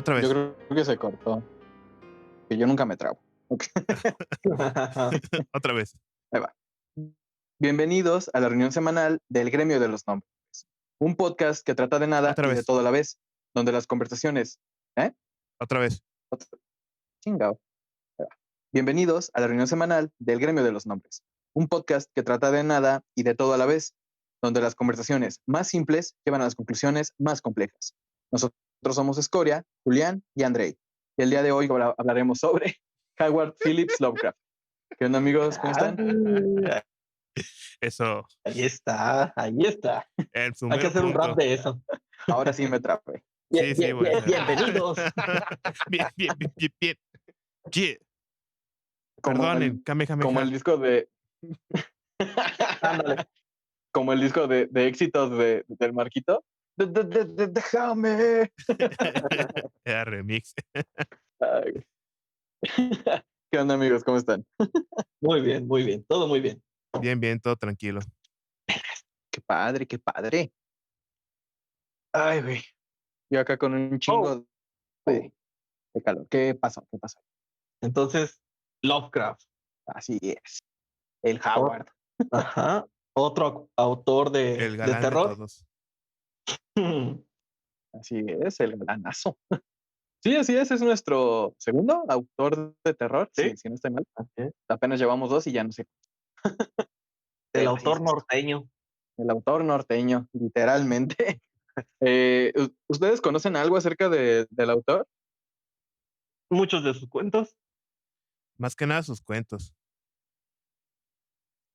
Otra Yo vez. creo que se cortó. Que yo nunca me trabo. Ok. Otra vez. Ahí va. Bienvenidos a la reunión semanal del Gremio de los Nombres. Un podcast que trata de nada Otra y de vez. todo a la vez, donde las conversaciones... Otra vez. Chingao. Ahí va. Bienvenidos a la reunión semanal del Gremio de los Nombres. Un podcast que trata de nada y de todo a la vez, donde las conversaciones más simples llevan a las conclusiones más complejas. Nosotros somos Escoria, Julián y Andrei. Y el día de hoy hablaremos sobre Howard Phillips Lovecraft. ¿Qué onda, amigos? ¿Cómo están? Eso. Ahí está. En su Hay que mero hacer un punto. rap de eso. Ahora sí me trapé. Sí, voy a hacer. Bienvenidos. Bien. Yeah. Como Perdonen, el, Kamehameha. como el disco de... Ándale. Como el disco de éxitos del Marquito. Déjame. Era remix. Ay, güey. ¿Qué onda, amigos? ¿Cómo están? Muy bien. Todo muy bien. Bien, todo tranquilo. Qué padre, qué padre. Ay, güey. Yo acá con un chingo de calor. ¿Qué pasó? Entonces, Lovecraft. Así es. El Howard. Ajá. Otro autor de El galán de terror. todos. Así es, el galanazo. Sí, así es nuestro segundo autor de terror, ¿Sí? si no estoy mal. Así es. Apenas llevamos 2 y ya no sé. El Pero autor así es esto. norteño. El autor norteño, literalmente. ¿Ustedes conocen algo acerca del autor? Muchos de sus cuentos. Más que nada sus cuentos.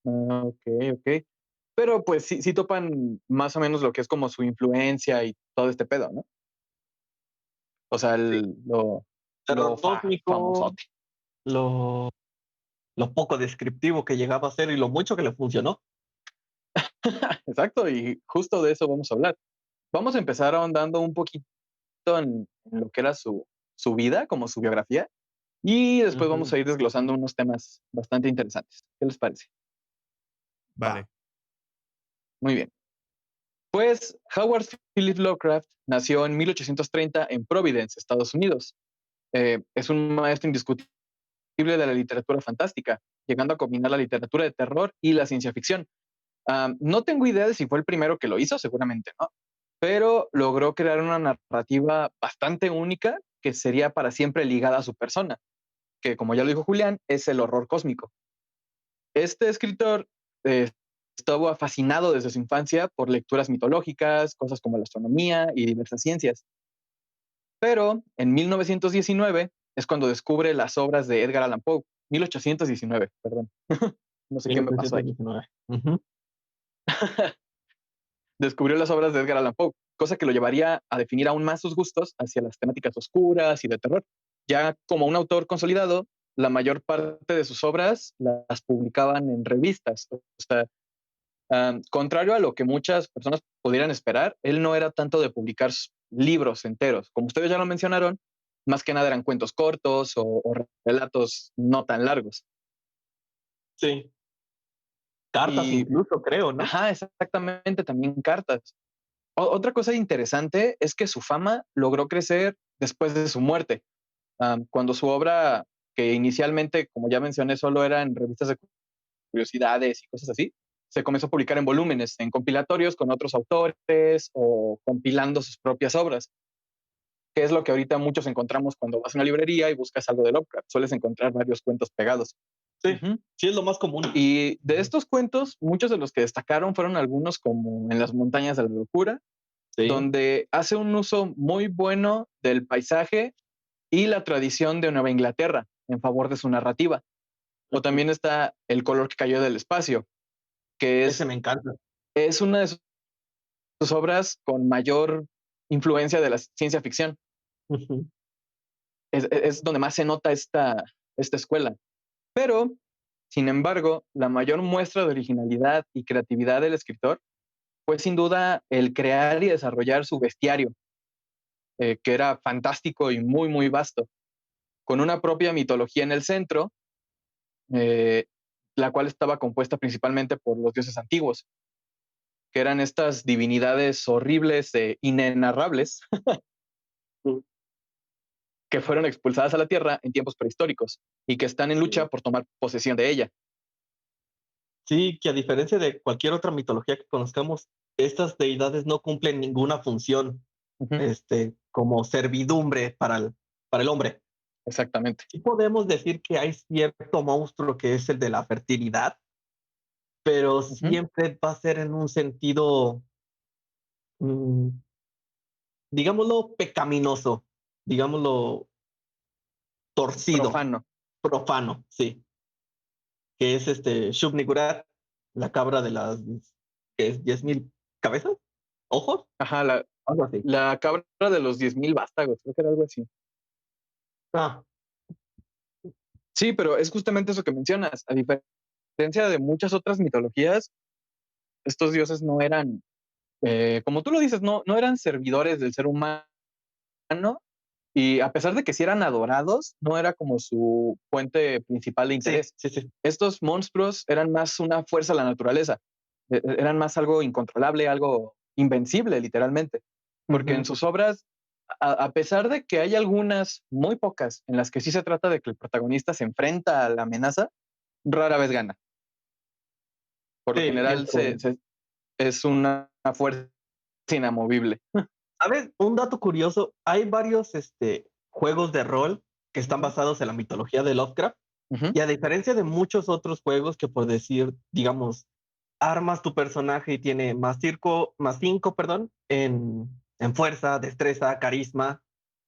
Ok. Pero pues sí topan más o menos lo que es como su influencia y todo este pedo, ¿no? O sea, lo Terror cósmico. famosote. Lo poco descriptivo que llegaba a ser y lo mucho que le funcionó. Exacto, y justo de eso vamos a hablar. Vamos a empezar ahondando un poquito en lo que era su vida, como su biografía, y después vamos a ir desglosando unos temas bastante interesantes. ¿Qué les parece? Vale. Va. Muy bien. Pues Howard Phillips Lovecraft nació en 1830 en Providence, Estados Unidos. Es un maestro indiscutible de la literatura fantástica, llegando a combinar la literatura de terror y la ciencia ficción. No tengo idea de si fue el primero que lo hizo, seguramente no, pero logró crear una narrativa bastante única que sería para siempre ligada a su persona, que como ya lo dijo Julián, es el horror cósmico. Este escritor estaba fascinado desde su infancia por lecturas mitológicas, cosas como la astronomía y diversas ciencias. Pero en 1919 es cuando descubre las obras de Edgar Allan Poe. 1819, perdón. No sé qué me pasó ahí. Descubrió las obras de Edgar Allan Poe, cosa que lo llevaría a definir aún más sus gustos hacia las temáticas oscuras y de terror. Ya como un autor consolidado, la mayor parte de sus obras las publicaban en revistas. O sea, contrario a lo que muchas personas pudieran esperar, él no era tanto de publicar libros enteros. Como ustedes ya lo mencionaron, más que nada eran cuentos cortos o relatos no tan largos. Sí. Cartas incluso, creo, ¿no? Ajá, exactamente, también cartas. Otra cosa interesante es que su fama logró crecer después de su muerte. Cuando su obra, que inicialmente, como ya mencioné, solo era en revistas de curiosidades y cosas así, se comenzó a publicar en volúmenes, en compilatorios con otros autores o compilando sus propias obras, que es lo que ahorita muchos encontramos cuando vas a una librería y buscas algo de Lovecraft. Sueles encontrar varios cuentos pegados. Sí, sí es lo más común. Y de estos cuentos, muchos de los que destacaron fueron algunos como En las montañas de la locura, Sí. donde hace un uso muy bueno del paisaje y la tradición de Nueva Inglaterra en favor de su narrativa. O también está El color que cayó del espacio, que Ese me encanta. es una de sus obras con mayor influencia de la ciencia ficción. Es donde más se nota esta escuela. Pero, sin embargo, la mayor muestra de originalidad y creatividad del escritor fue sin duda el crear y desarrollar su bestiario, que era fantástico y muy, muy vasto, con una propia mitología en el centro, la cual estaba compuesta principalmente por los dioses antiguos, que eran estas divinidades horribles e inenarrables que fueron expulsadas a la Tierra en tiempos prehistóricos y que están en lucha por tomar posesión de ella. Sí, que a diferencia de cualquier otra mitología que conozcamos, estas deidades no cumplen ninguna función, Ujú, como servidumbre para el hombre. exactamente. Sí podemos decir que hay cierto monstruo que es el de la fertilidad, pero Ujú, siempre va a ser en un sentido, mm, digámoslo, pecaminoso, digámoslo, torcido, profano. profano, sí, que es Shub-Niggurath, la cabra de las, que es 10,000 cabezas, ojos, Ajá, algo así. la cabra de los 10,000 vástagos, creo que era algo así. Ah, Sí, pero es justamente eso que mencionas. A diferencia de muchas otras mitologías, estos dioses no eran, como tú lo dices, no eran servidores del ser humano, y a pesar de que sí eran adorados, no era como su fuente principal de sí, interés. sí, sí. Estos monstruos eran más una fuerza de la naturaleza, eran más algo incontrolable, algo invencible, literalmente. Porque en Ujú. sus obras, a pesar de que hay algunas, muy pocas, en las que sí se trata de que el protagonista se enfrenta a la amenaza, rara vez gana. Por lo Sí, general siempre. es una fuerza inamovible. ¿Sabes? Un dato curioso, hay varios juegos de rol que están Ujú, basados en la mitología de Lovecraft, ujú, y a diferencia de muchos otros juegos que por decir, digamos, armas tu personaje y tiene más 5, perdón, en fuerza, destreza, carisma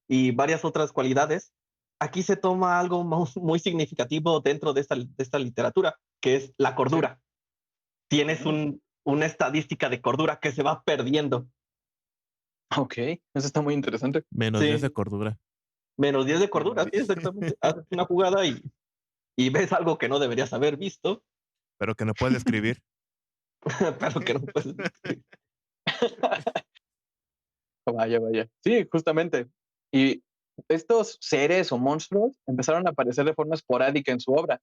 y varias otras cualidades, aquí se toma algo muy significativo dentro de esta literatura, que es la sí. cordura. Tienes Oh, una estadística de cordura que se va perdiendo. ok, eso está muy interesante. Menos 10 de Sí, cordura. menos 10 de Menos cordura, sí, 10. exactamente. Haces una jugada y ves algo que no deberías haber visto, Pero que no puedes escribir. pero que no puedes describir. Vaya, vaya. Sí, justamente. Y estos seres o monstruos empezaron a aparecer de forma esporádica en su obra.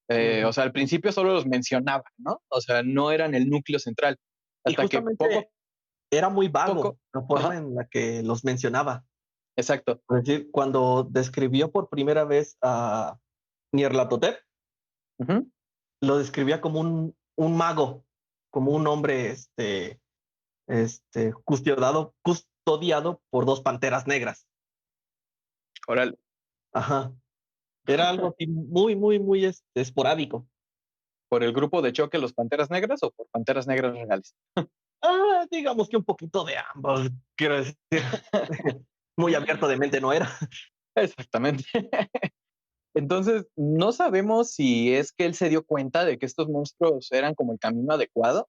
O Ujú. sea, al principio solo los mencionaba, ¿no? O sea, no eran el núcleo central. Y Hasta que poco a justamente era muy poco, vago la forma ajá, en la que los mencionaba. exacto. Es decir, cuando describió por primera vez a Nyarlathotep, Ujú. lo describía como un mago, como un hombre custodiado por dos panteras negras. Órale. Ajá. Era algo así muy, muy, muy esporádico. ¿Por el grupo de choque Los Panteras Negras o por Panteras Negras reales? Digamos que un poquito de ambos, quiero decir. Muy abierto de mente no era. Exactamente. Entonces, no sabemos si es que él se dio cuenta de que estos monstruos eran como el camino adecuado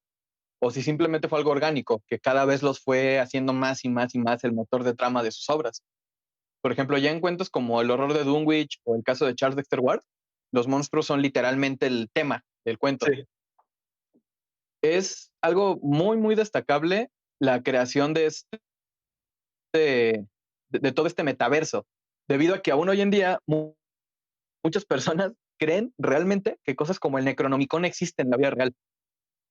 o si simplemente fue algo orgánico, que cada vez los fue haciendo más y más y más el motor de trama de sus obras. Por ejemplo, ya en cuentos como El horror de Dunwich o el caso de Charles Dexter Ward, los monstruos son literalmente el tema del cuento. Sí. Es algo muy, muy destacable la creación de todo este metaverso, debido a que aún hoy en día muchas personas creen realmente que cosas como el Necronomicon existen en la vida real.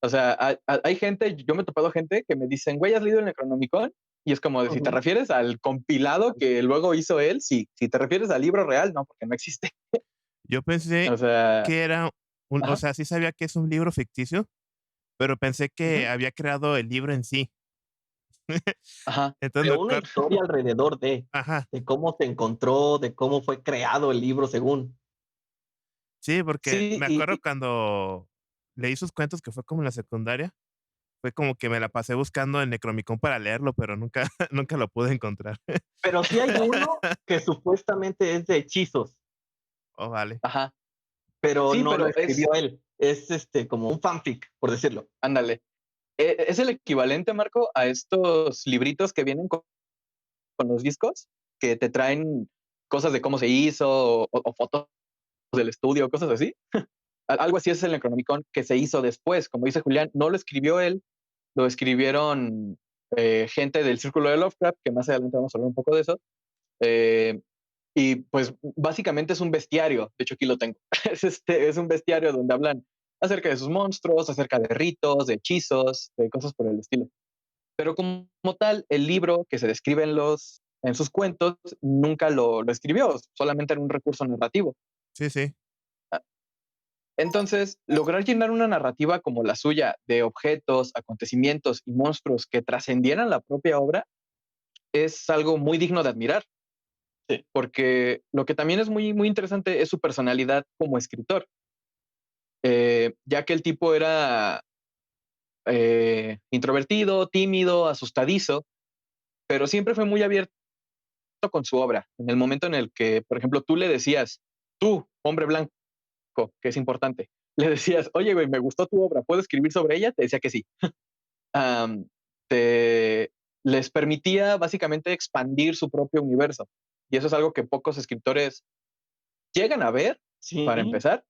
O sea, hay gente, yo me he topado gente que me dicen, güey, ¿has leído el Necronomicon? Y es como de, si te Ujú. refieres al compilado que luego hizo él, sí. Si te refieres al libro real, no, porque no existe. Yo pensé O sea, que era o ajá, sea, sí sabía que es un libro ficticio, pero pensé que ujú, había creado el libro en sí. ajá, Entonces me Pero una acuerdo historia alrededor ajá. de cómo se encontró, de cómo fue creado el libro según. Sí, porque sí, me acuerdo cuando leí sus cuentos, que fue como en la secundaria, fue como que me la pasé buscando el Necromicon para leerlo, pero nunca nunca lo pude encontrar. Pero sí hay uno que supuestamente es de hechizos, Oh, vale. ajá, pero sí, no lo pero escribió él. Es como un fanfic, por decirlo. ándale, es el equivalente, Marco, a estos libritos que vienen con los discos, que te traen cosas de cómo se hizo o fotos del estudio, cosas así. Algo así es el Necronomicon que se hizo después. Como dice Julián, no lo escribió él, lo escribieron gente del círculo de Lovecraft, que más adelante vamos a hablar un poco de eso. Eh, y pues básicamente es un bestiario. De hecho, aquí lo tengo. Es un bestiario donde hablan acerca de sus monstruos, acerca de ritos, de hechizos, de cosas por el estilo. Pero como tal, el libro que se describe en los en sus cuentos, nunca lo escribió, solamente era un recurso narrativo. Sí, sí. Entonces, lograr llenar una narrativa como la suya de objetos, acontecimientos y monstruos que trascendieran la propia obra es algo muy digno de admirar, Sí. porque lo que también es muy, muy interesante es su personalidad como escritor, ya que el tipo era introvertido, tímido, asustadizo, pero siempre fue muy abierto con su obra. En el momento en el que, por ejemplo, tú le decías, tú, hombre blanco, que es importante, le decías, oye, güey, me gustó tu obra, ¿puedo escribir sobre ella? Te decía que sí. Am, te, les permitía básicamente expandir su propio universo. Y eso es algo que pocos escritores llegan a ver, para Sí, empezar,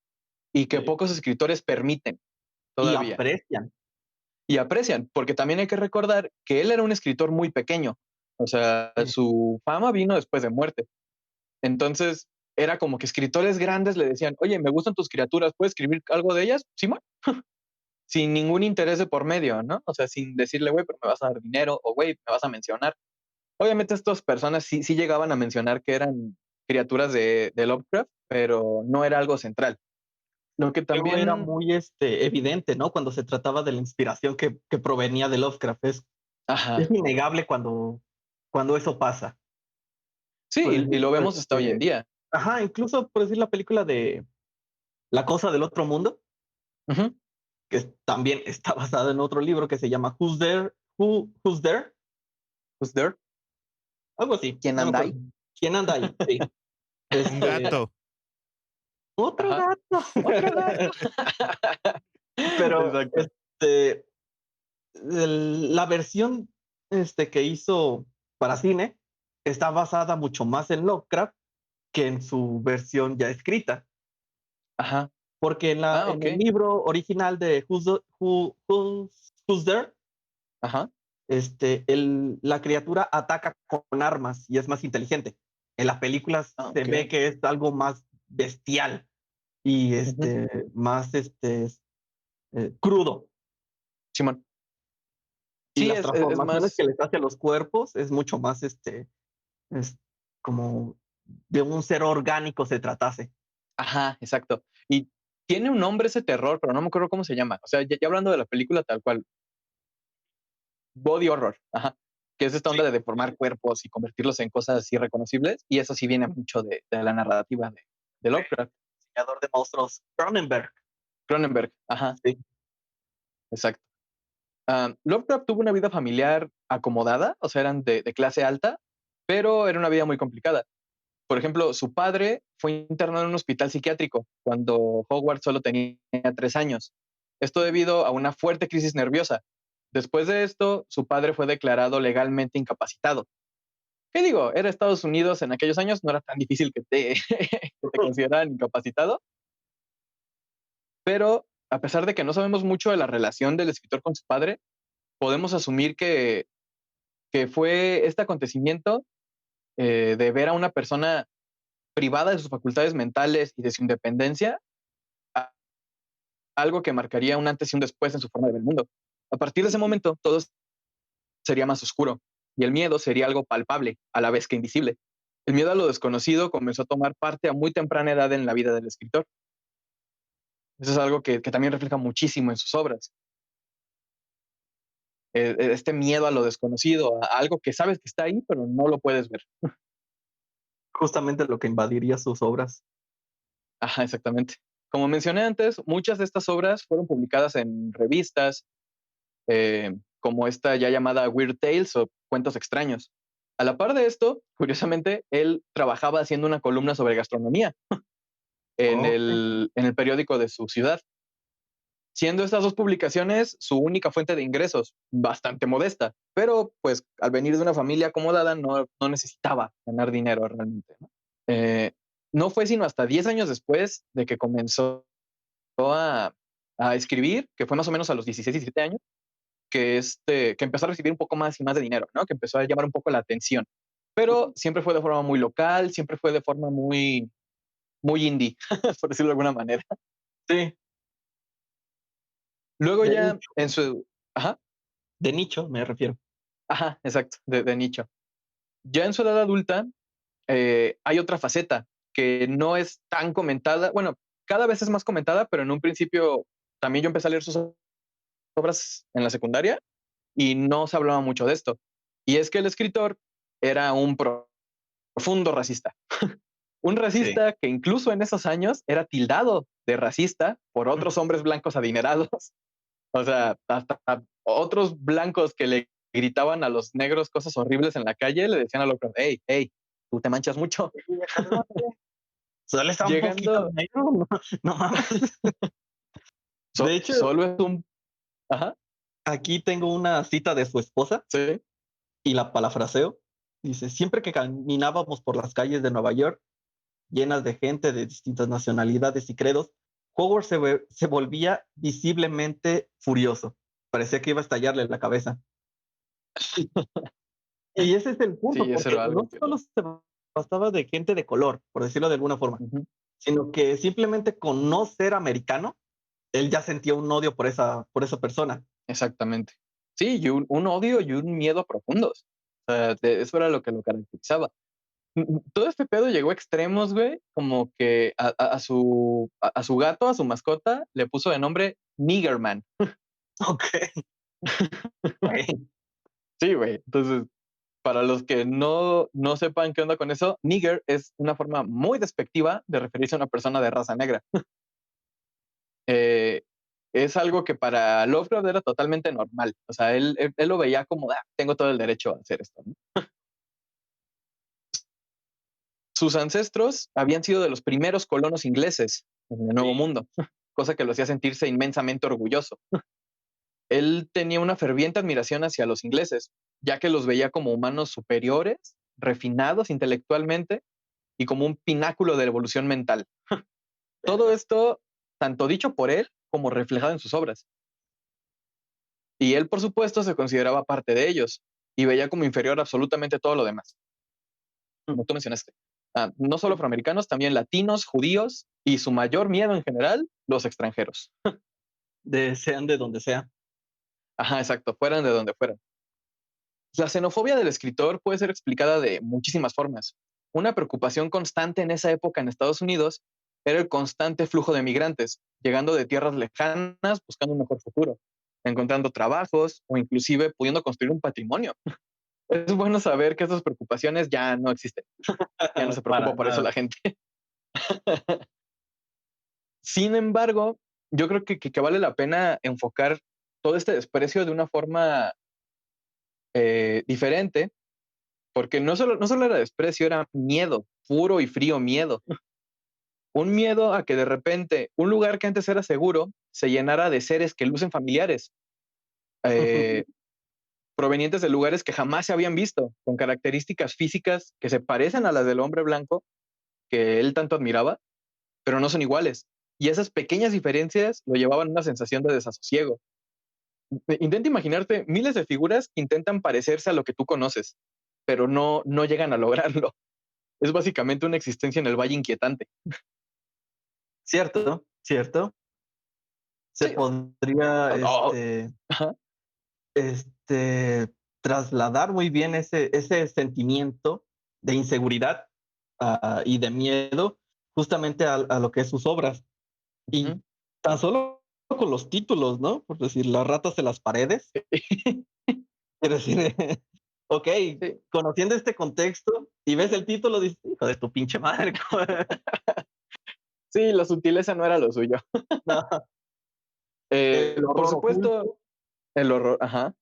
y que sí. pocos escritores permiten Y todavía. aprecian. Y aprecian, porque también hay que recordar que él era un escritor muy pequeño. O sea, Sí. su fama vino después de muerte. Entonces, era como que escritores grandes le decían, oye, me gustan tus criaturas, ¿puedes escribir algo de ellas? Simón, sin ningún interés de por medio, ¿no? O sea, sin decirle, güey, pero me vas a dar dinero o, güey, me vas a mencionar. Obviamente estas personas sí llegaban a mencionar que eran criaturas de Lovecraft, pero no era algo central. Lo que Luego era también, muy evidente, ¿no? Cuando se trataba de la inspiración que provenía de Lovecraft. Es ajá, innegable cuando eso pasa. Por sí, y lo ejemplo, vemos hasta hoy en día. ajá, incluso por decir la película de La cosa del otro mundo, Ujú. que también está basada en otro libro que se llama Who's There, Who's there? algo así, ¿Quién no me anda acuerdo. ahí? ¿Quién anda ahí? Sí. Un Este, gato. otro Ajá, gato. otro gato. Pero Exacto. la versión que hizo para cine está basada mucho más en Lovecraft que en su versión ya escrita. Ajá. Porque Ah, en el ok. libro original de Who's There, Ajá. la criatura ataca con armas y es más inteligente. En la película Ah, se ok. ve que es algo más bestial y Ujú. más crudo. Simón. Y Sí, las es transformaciones que más. les hace a los cuerpos es mucho más es como de un ser orgánico se tratase. Ajá, exacto. Y tiene un nombre ese terror, pero no me acuerdo cómo se llama. O sea, ya hablando de la película tal cual, body horror, ajá, que es esta onda Sí, de deformar cuerpos y convertirlos en cosas irreconocibles, y eso sí viene mucho de la narrativa de Lovecraft. diseñador de monstruos Cronenberg. Cronenberg, ajá, Sí. exacto. Lovecraft tuvo una vida familiar acomodada, o sea, eran de clase alta, pero era una vida muy complicada. Por ejemplo, su padre fue internado en un hospital psiquiátrico cuando Howard solo tenía 3 años. Esto debido a una fuerte crisis nerviosa. Después de esto, su padre fue declarado legalmente incapacitado. ¿Qué digo? Era Estados Unidos en aquellos años, no era tan difícil que te consideraran incapacitado, pero a pesar de que no sabemos mucho de la relación del escritor con su padre, podemos asumir que fue este acontecimiento de ver a una persona privada de sus facultades mentales y de su independencia, algo que marcaría un antes y un después en su forma de ver el mundo. A partir de ese momento, todo sería más oscuro y el miedo sería algo palpable, a la vez que invisible. El miedo a lo desconocido comenzó a tomar parte a muy temprana edad en la vida del escritor. Eso es algo que también refleja muchísimo en sus obras. Este miedo a lo desconocido, a algo que sabes que está ahí, pero no lo puedes ver. Justamente lo que invadiría sus obras. Ajá, exactamente. Como mencioné antes, muchas de estas obras fueron publicadas en revistas, como esta ya llamada Weird Tales o Cuentos Extraños. A la par de esto, curiosamente, él trabajaba haciendo una columna sobre gastronomía en Ok. el periódico de su ciudad, siendo estas dos publicaciones su única fuente de ingresos, bastante modesta, pero pues al venir de una familia acomodada no necesitaba ganar dinero realmente, ¿no? Eh, no fue sino hasta 10 años después de que comenzó a, a escribir, que fue más o menos a los 16, 17 años, que empezó a recibir un poco más y más de dinero, ¿no? Que empezó a llamar un poco la atención. Pero siempre fue de forma muy local, siempre fue de forma muy, muy indie, por decirlo de alguna manera. Sí, Luego de ya nicho, en su... Ajá, de nicho me refiero. ajá, exacto, de nicho. Ya en su edad adulta, hay otra faceta que no es tan comentada. Bueno, cada vez es más comentada, pero en un principio también yo empecé a leer sus obras en la secundaria y no se hablaba mucho de esto. Y es que el escritor era un profundo racista. Un Sí. racista que incluso en esos años era tildado de racista por otros hombres blancos adinerados. O sea, hasta otros blancos que le gritaban a los negros cosas horribles en la calle le decían a los hey, hey, tú te manchas mucho. Solo está un poquito Llegando, negro, no, no mames. De hecho, solo es un... Ajá, aquí tengo una cita de su esposa sí. y la parafraseo. Dice, siempre que caminábamos por las calles de Nueva York, llenas de gente de distintas nacionalidades y credos, Howard se volvía visiblemente furioso. Parecía que iba a estallarle la cabeza. Y ese es el punto, Sí, eso porque era algo no que... solo se bastaba de gente de color, por decirlo de alguna forma, Ujú, sino que simplemente con no ser americano, él ya sentía un odio por esa persona. exactamente. Sí, y un odio y un miedo profundos. O sea, eso era lo que lo caracterizaba. Todo este pedo llegó a extremos, güey, como que a su gato, a su mascota, le puso de nombre Niggerman. Ok. Sí, güey. Entonces, para los que no sepan qué onda con eso, nigger es una forma muy despectiva de referirse a una persona de raza negra. Eh, es algo que para Lovecraft era totalmente normal. O sea, él lo veía como, tengo todo el derecho a hacer esto, ¿no? Sus ancestros habían sido de los primeros colonos ingleses en el Nuevo Sí. Mundo, cosa que lo hacía sentirse inmensamente orgulloso. Él tenía una ferviente admiración hacia los ingleses, ya que los veía como humanos superiores, refinados intelectualmente y como un pináculo de la evolución mental. Todo Verga. esto, tanto dicho por él como reflejado en sus obras. Y él, por supuesto, se consideraba parte de ellos y veía como inferior absolutamente todo lo demás, como tú mencionaste. No solo afroamericanos, también latinos, judíos y su mayor miedo en general, los extranjeros. Sean de donde sea. Ajá, exacto, fueran de donde fueran. La xenofobia del escritor puede ser explicada de muchísimas formas. Una preocupación constante en esa época en Estados Unidos era el constante flujo de migrantes, llegando de tierras lejanas buscando un mejor futuro, encontrando trabajos o inclusive pudiendo construir un patrimonio. Es bueno saber que esas preocupaciones ya no existen, ya no se preocupa Para por eso nada. la gente. Sin embargo, yo creo que vale la pena enfocar todo este desprecio de una forma diferente, porque no solo era desprecio, era miedo, puro y frío miedo. Un miedo a que de repente un lugar que antes era seguro se llenara de seres que lucen familiares, eh, provenientes de lugares que jamás se habían visto, con características físicas que se parecen a las del hombre blanco que él tanto admiraba, pero no son iguales. Y esas pequeñas diferencias lo llevaban a una sensación de desasosiego. Intenta imaginarte miles de figuras que intentan parecerse a lo que tú conoces, pero no llegan a lograrlo. Es básicamente una existencia en el valle inquietante. Cierto, cierto. Se Sí. podría, Ajá. este, trasladar muy bien ese sentimiento de inseguridad y de miedo justamente a lo que es sus obras. Y Ujú. tan solo con los títulos, ¿no? Por decir, las ratas de las paredes. Es decir, ok, Sí. conociendo este contexto y ves el título, dices, hijo de tu pinche madre. Sí, la sutileza no era lo suyo. No, el Por horror supuesto, oculto. el horror, ajá.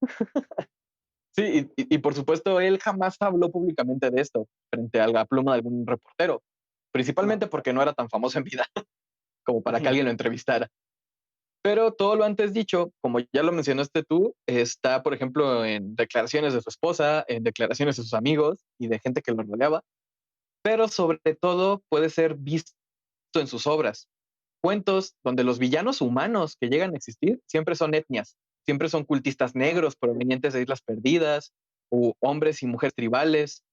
Sí, y por supuesto, él jamás habló públicamente de esto frente a la pluma de algún reportero, No. principalmente porque no era tan famoso en vida como para que alguien lo entrevistara. Pero todo lo antes dicho, como ya lo mencionaste tú, está, por ejemplo, en declaraciones de su esposa, en declaraciones de sus amigos y de gente que lo rodeaba, pero sobre todo puede ser visto en sus obras. Cuentos donde los villanos humanos que llegan a existir siempre son etnias, siempre son cultistas negros provenientes de islas perdidas, o hombres y mujeres tribales,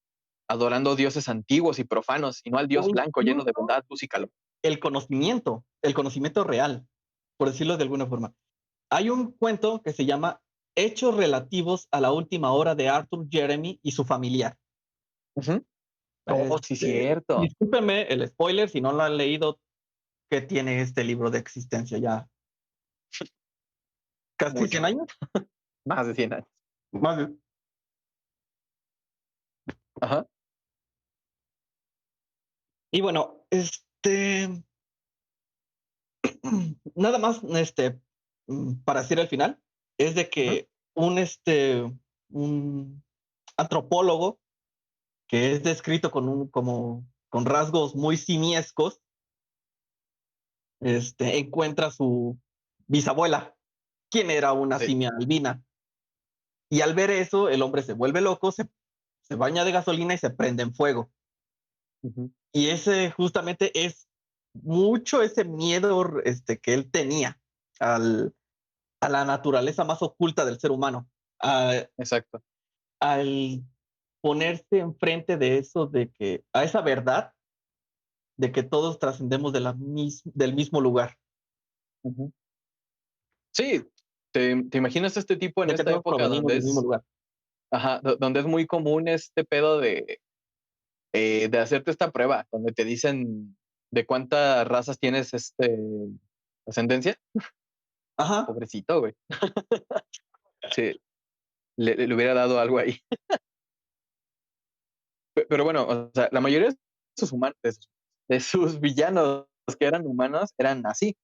adorando dioses antiguos y profanos, y no al O dios blanco lleno de incluso bondad, luz y calor. el conocimiento real, por decirlo de alguna forma. Hay un cuento que se llama Hechos relativos a la última hora de Arthur Jeremy y su familiar. Ujú. Oh, sí, Este, cierto. discúlpenme el spoiler, si no lo han leído, que tiene este libro de existencia ya casi 100 Mucho. años. Más de 100 años. Más de- Ajá. Y bueno, nada más, para decir al final, es de Ujú. que un antropólogo que es descrito con rasgos muy simiescos, encuentra a su bisabuela, quien era una Sí. simia albina. Y al ver eso, el hombre se vuelve loco, se baña de gasolina y se prende en fuego. Ujú. Y ese justamente es mucho ese miedo que él tenía al, a la naturaleza más oculta del ser humano, Exacto. al ponerse enfrente de eso, a esa verdad de que todos trascendemos del mismo lugar, Ujú. Sí, ¿te imaginas este tipo en de que esta todos época provenimos donde del mismo es, lugar. ajá, donde es muy común este pedo de hacerte esta prueba, donde te dicen de cuántas razas tienes ascendencia? Ajá, Pobrecito, güey. Sí, le hubiera dado algo ahí. Pero bueno, o sea, la mayoría de sus humanos, de sus villanos que eran humanos, eran así.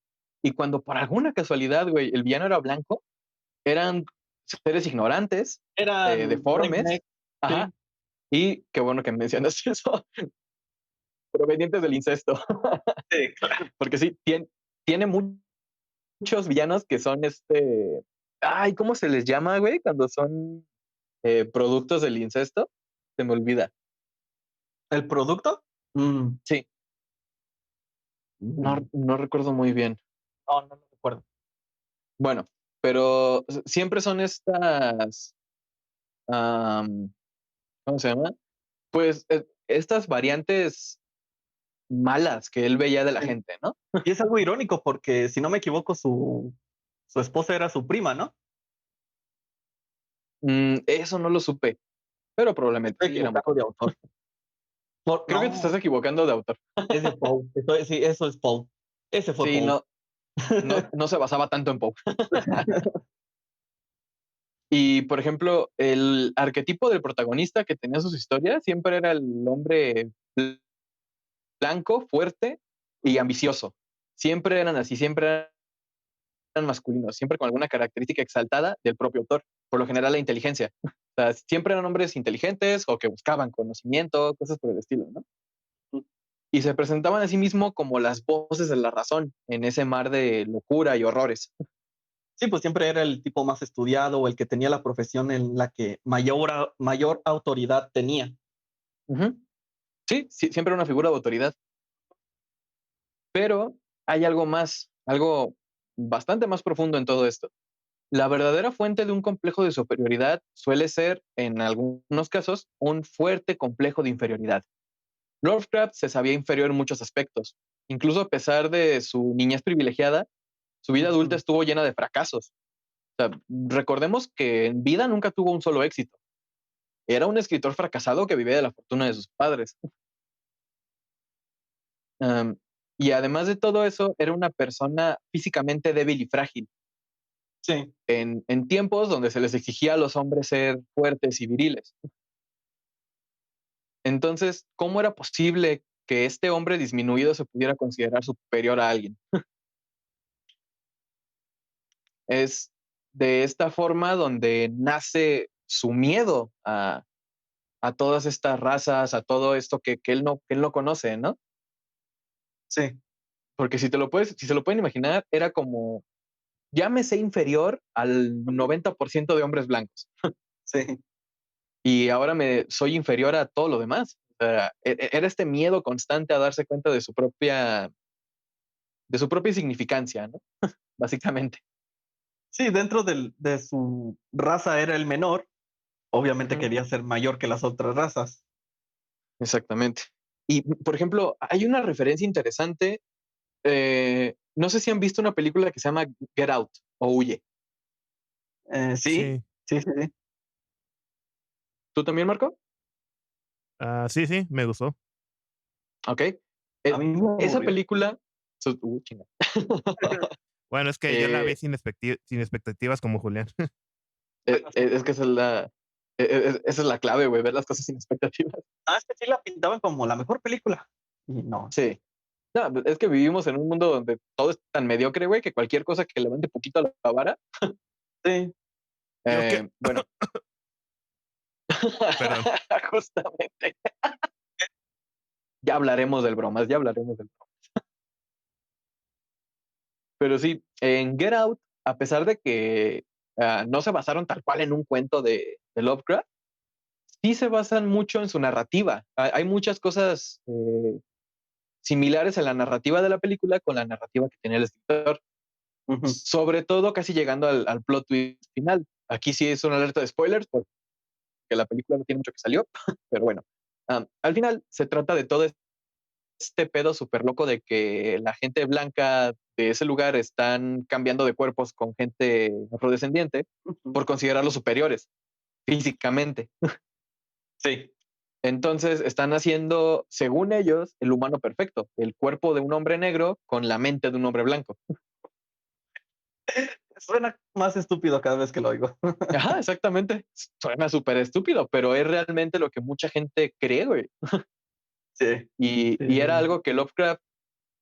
Y cuando por alguna casualidad, güey, el villano era blanco, eran seres ignorantes, eran deformes, redneck, ajá, sí, y qué bueno que mencionas eso, provenientes del incesto, sí, claro. porque sí, tiene muchos villanos que son ay, ¿cómo se les llama, güey? Cuando son productos del incesto, se me olvida. ¿El producto? Sí, no, Mm, no recuerdo muy bien. no lo recuerdo. Bueno, pero siempre son am, ¿cómo se llama? Pues estas variantes malas que él veía de la Sí. gente, ¿no? Y es algo irónico porque, si no me equivoco, su esposa era su prima, ¿no? Eso no lo supe, pero probablemente Estoy sí eran. equivocado de autor. Creo que te estás No, equivocando de autor. es de Poe. Sí, eso es Poe. Ese fue Sí, Poe. no, no se basaba tanto en Poe. Y, por ejemplo, el arquetipo del protagonista que tenía sus historias siempre era el hombre blanco, fuerte y ambicioso. Siempre eran así, siempre eran masculinos, siempre con alguna característica exaltada del propio autor, por lo general la inteligencia. O sea, siempre eran hombres inteligentes o que buscaban conocimiento, cosas por el estilo, ¿no? Y se presentaban a sí mismo como las voces de la razón en ese mar de locura y horrores. Sí, pues siempre era el tipo más estudiado o el que tenía la profesión en la que mayor autoridad tenía. Ujú. Sí, sí, siempre una figura de autoridad. Pero hay algo más, algo bastante más profundo en todo esto. La verdadera fuente de un complejo de superioridad suele ser, en algunos casos, un fuerte complejo de inferioridad. Lovecraft se sabía inferior en muchos aspectos. Incluso a pesar de su niñez privilegiada, su vida adulta Ujú. estuvo llena de fracasos. O sea, recordemos que en vida nunca tuvo un solo éxito. Era un escritor fracasado que vivía de la fortuna de sus padres. Am, y además de todo eso, era una persona físicamente débil y frágil, Sí, en tiempos donde se les exigía a los hombres ser fuertes y viriles. Entonces, ¿cómo era posible que este hombre disminuido se pudiera considerar superior a alguien? Es de esta forma donde nace su miedo a todas estas razas, a todo esto que él no conoce, ¿no? sí, Porque si se lo pueden imaginar, era como, llámese inferior al 90% de hombres blancos. sí. Y ahora soy inferior a todo lo demás. O sea, era este miedo constante a darse cuenta de su propia insignificancia, ¿no? Básicamente. Sí, dentro de su raza era el menor, obviamente Ujú. quería ser mayor que las otras razas. Exactamente. Y, por ejemplo, hay una referencia interesante. No sé si han visto una película que se llama Get Out o Huye. Sí, Sí, sí, sí, sí. ¿Tú también, Marco? Sí, sí, me gustó. ¿Ok? A mí me Esa aburrió. película... chinga. Bueno, es que yo la vi Eh, sin expectativas como Julián. Bueno, sí. es que esa es la clave, güey, ver las cosas sin expectativas. Es que sí la pintaban como la mejor película. Y no. Sí. No, es que vivimos en un mundo donde todo es tan mediocre, güey, que cualquier cosa que levante poquito la vara, Sí. Digo que bueno, perdón. justamente. Ya hablaremos del bromas, ya hablaremos del bromas. Pero sí, en Get Out, a pesar de que no se basaron tal cual en un cuento de Lovecraft, sí se basan mucho en su narrativa. Hay muchas cosas similares en la narrativa de la película con la narrativa que tenía el escritor. Ujú. Sobre todo casi llegando al plot twist final. Aquí sí es una alerta de spoilers porque la película no tiene mucho que salió, pero bueno. Al final se trata de todo este pedo súper loco de que la gente blanca de ese lugar están cambiando de cuerpos con gente afrodescendiente Ujú. por considerarlos superiores físicamente. Sí. Entonces están haciendo, según ellos, el humano perfecto, el cuerpo de un hombre negro con la mente de un hombre blanco. Suena más estúpido cada vez que lo oigo. Ajá, exactamente. Suena súper estúpido, pero es realmente lo que mucha gente cree, güey. Sí. Y era algo que Lovecraft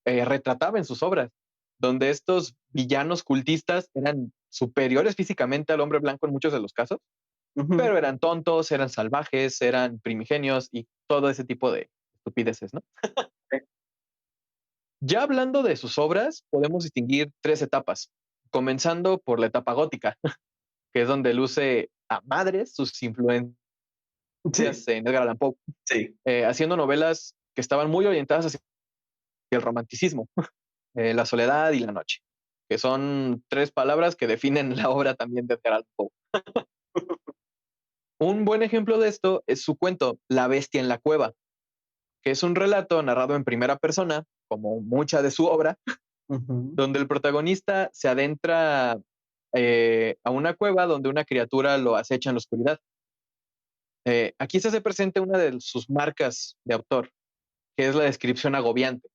retrataba en sus obras, donde estos villanos cultistas eran superiores físicamente al hombre blanco en muchos de los casos, Ujú. pero eran tontos, eran salvajes, eran primigenios y todo ese tipo de estupideces, ¿no? Ya hablando de sus obras, podemos distinguir tres etapas, comenzando por la etapa gótica, que es donde luce a madres sus influencias Sí, en Edgar Allan Poe, sí. haciendo novelas que estaban muy orientadas hacia el romanticismo, la soledad y la noche, que son tres palabras que definen la obra también de Edgar Allan Poe. Un buen ejemplo de esto es su cuento La bestia en la cueva, que es un relato narrado en primera persona, como mucha de su obra, Ujú. donde el protagonista se adentra a una cueva donde una criatura lo acecha en la oscuridad. Aquí se hace presente una de sus marcas de autor, que es la descripción agobiante,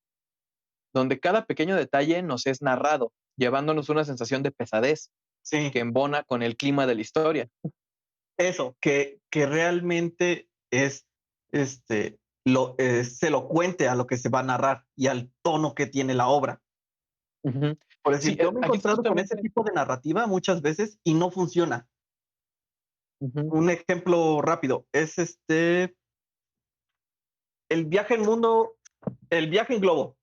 donde cada pequeño detalle nos es narrado, llevándonos una sensación de pesadez Sí, que embona con el clima de la historia. eso, que realmente es elocuente a lo que se va a narrar y al tono que tiene la obra. Ujú. Por Sí, decir, yo me he aquí encontrado con ese justamente. tipo de narrativa muchas veces y no funciona. Ujú. Un ejemplo rápido es el viaje en mundo, el viaje en globo,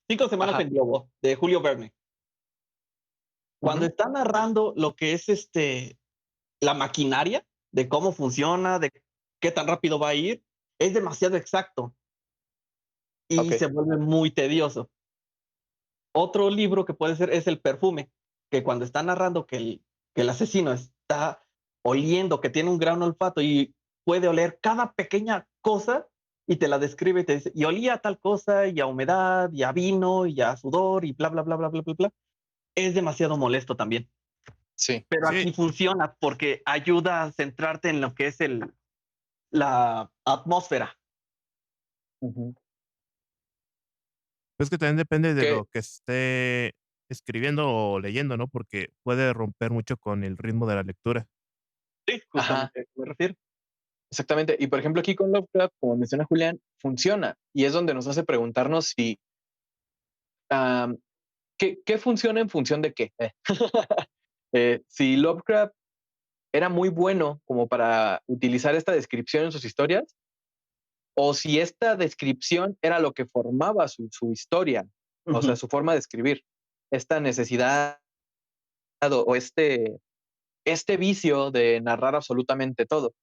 5 semanas Ajá. en globo, de Julio Verne. Cuando Ujú. está narrando lo que es la maquinaria, de cómo funciona, de qué tan rápido va a ir, es demasiado exacto y Ok. se vuelve muy tedioso. Otro libro que puede ser es El perfume, que cuando está narrando que el asesino está oliendo, que tiene un gran olfato y puede oler cada pequeña cosa y te la describe y te dice, y olía a tal cosa, y a humedad, y a vino, y a sudor, y bla, bla, bla, bla, bla, bla, bla. Es demasiado molesto también. Sí. Pero Sí, aquí funciona porque ayuda a centrarte en lo que es la atmósfera. Ujú. pues que también depende de lo Que que esté escribiendo o leyendo, ¿no? Porque puede romper mucho con el ritmo de la lectura. Sí, ajá, justamente me refiero. exactamente. Y por ejemplo, aquí con Lovecraft, como menciona Julián, funciona. Y es donde nos hace preguntarnos si am, ¿qué funciona en función de qué? Si Lovecraft era muy bueno como para utilizar esta descripción en sus historias, o si esta descripción era lo que formaba su historia, o sea, Ujú. su forma de escribir, esta necesidad o este vicio de narrar absolutamente todo.